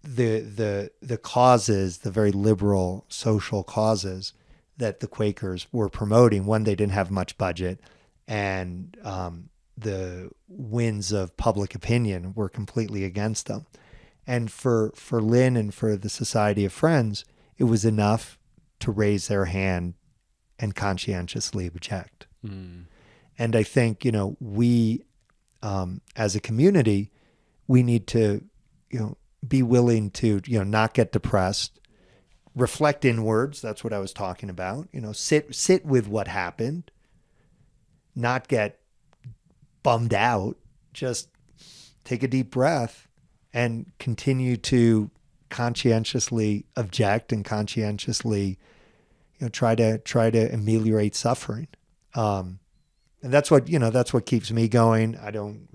[SPEAKER 2] the causes, the very liberal social causes that the Quakers were promoting, one, they didn't have much budget, and the winds of public opinion were completely against them. And for Lynn and for the Society of Friends, it was enough to raise their hand and conscientiously object. And I think, we, as a community, we need to, be willing to, not get depressed, reflect inwards. That's what I was talking about. Sit with what happened, not get bummed out, just take a deep breath and continue to conscientiously object and conscientiously, try to ameliorate suffering. And that's what keeps me going. I don't,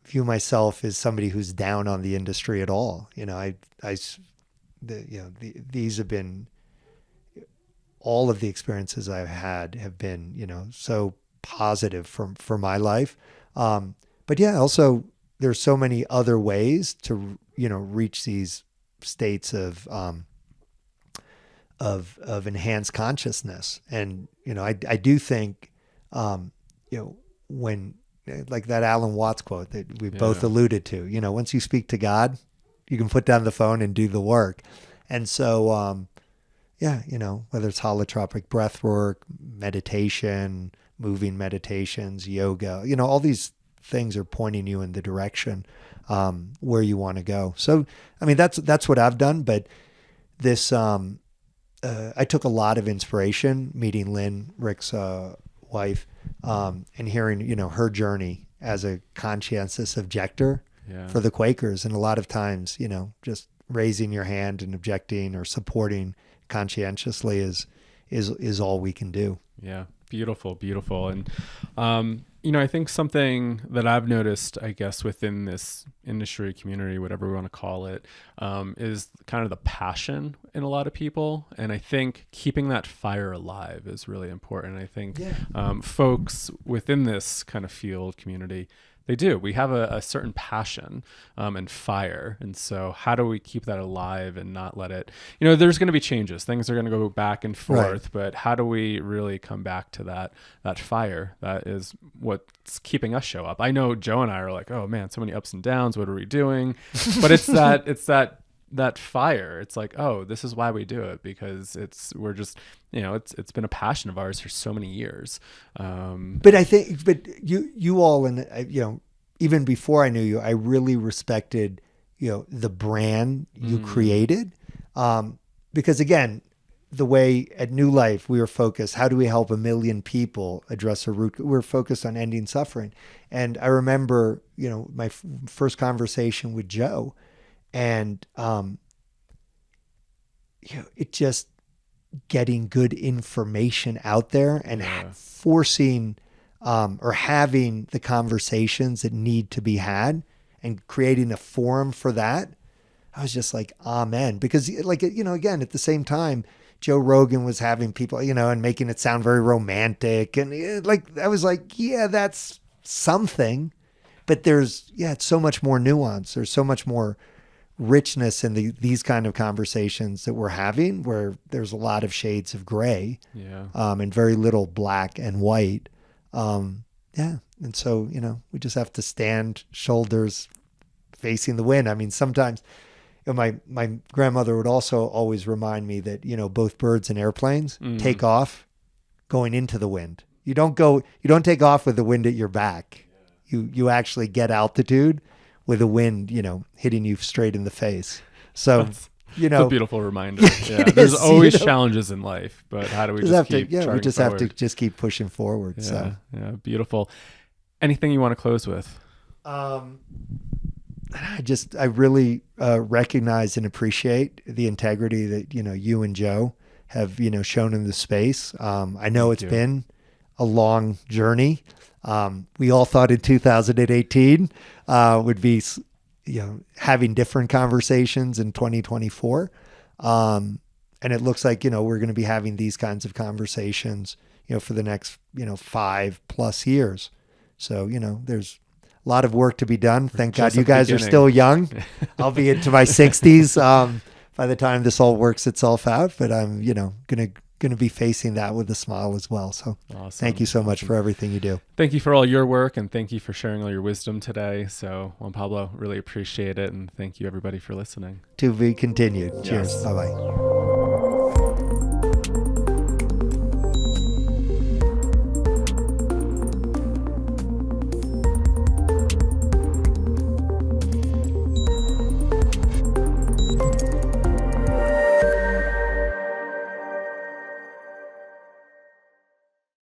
[SPEAKER 2] view myself as somebody who's down on the industry at all. These have been, all of the experiences I've had have been, so positive for my life. But yeah, also there's so many other ways to, reach these states of enhanced consciousness. And, I do think, when, like that Alan Watts quote that we both alluded to, once you speak to God, you can put down the phone and do the work. And so, whether it's holotropic breath work, meditation, moving meditations, yoga, all these things are pointing you in the direction where you want to go. So, I mean, that's what I've done. But this, I took a lot of inspiration meeting Lynn, Rick's wife, and hearing, her journey as a conscientious objector for the Quakers. And a lot of times, just raising your hand and objecting or supporting conscientiously is all we can do.
[SPEAKER 1] Yeah. Beautiful. And, I think something that I've noticed, I guess, within this industry community, whatever we want to call it, is kind of the passion in a lot of people. And I think keeping that fire alive is really important. I think folks within this kind of field community, we have a certain passion and fire. And so how do we keep that alive and not let it, there's going to be changes. Things are going to go back and forth, right. But how do we really come back to that fire? That is what's keeping us show up. I know Joe and I are like, oh man, so many ups and downs. What are we doing? But it's that fire. It's like, oh, this is why we do it, because it's been a passion of ours for so many years.
[SPEAKER 2] But I think, you all, and even before I knew you, I really respected, the brand you created. Because again, the way at New Life, we were focused, how do we help 1 million people address a root? We're focused on ending suffering. And I remember, my first conversation with Joe, and, it just getting good information out there and forcing, or having the conversations that need to be had and creating a forum for that. I was just like, amen. Because again, at the same time, Joe Rogan was having people, and making it sound very romantic. And I was like, yeah, that's something, but it's so much more nuance. There's so much more richness in these kind of conversations that we're having, where there's a lot of shades of gray, and very little black and white. And so, we just have to stand shoulders facing the wind. I mean, sometimes my grandmother would also always remind me that, both birds and airplanes take off going into the wind. You don't take off with the wind at your back. You actually get altitude with the wind, hitting you straight in the face. So,
[SPEAKER 1] it's a beautiful reminder. Yeah. There's always challenges in life, but how do we just keep charging
[SPEAKER 2] we just
[SPEAKER 1] forward?
[SPEAKER 2] Have to just keep pushing forward.
[SPEAKER 1] Yeah, beautiful. Anything you want to close with?
[SPEAKER 2] I really recognize and appreciate the integrity that, you and Joe have, shown in the space. I know it's been a long journey. We all thought in 2018 would be, having different conversations in 2024. And it looks like, we're going to be having these kinds of conversations, for the next, 5+ years. So, there's a lot of work to be done. Thank God you guys are still young. I'll be into my 60s by the time this all works itself out. But I'm, going to be facing that with a smile as well. So awesome. Thank you so much for everything you do.
[SPEAKER 1] Thank you for all your work, and thank you for sharing all your wisdom today. So Juan Pablo, really appreciate it. And thank you everybody for listening.
[SPEAKER 2] To be continued. Cheers. Bye-bye.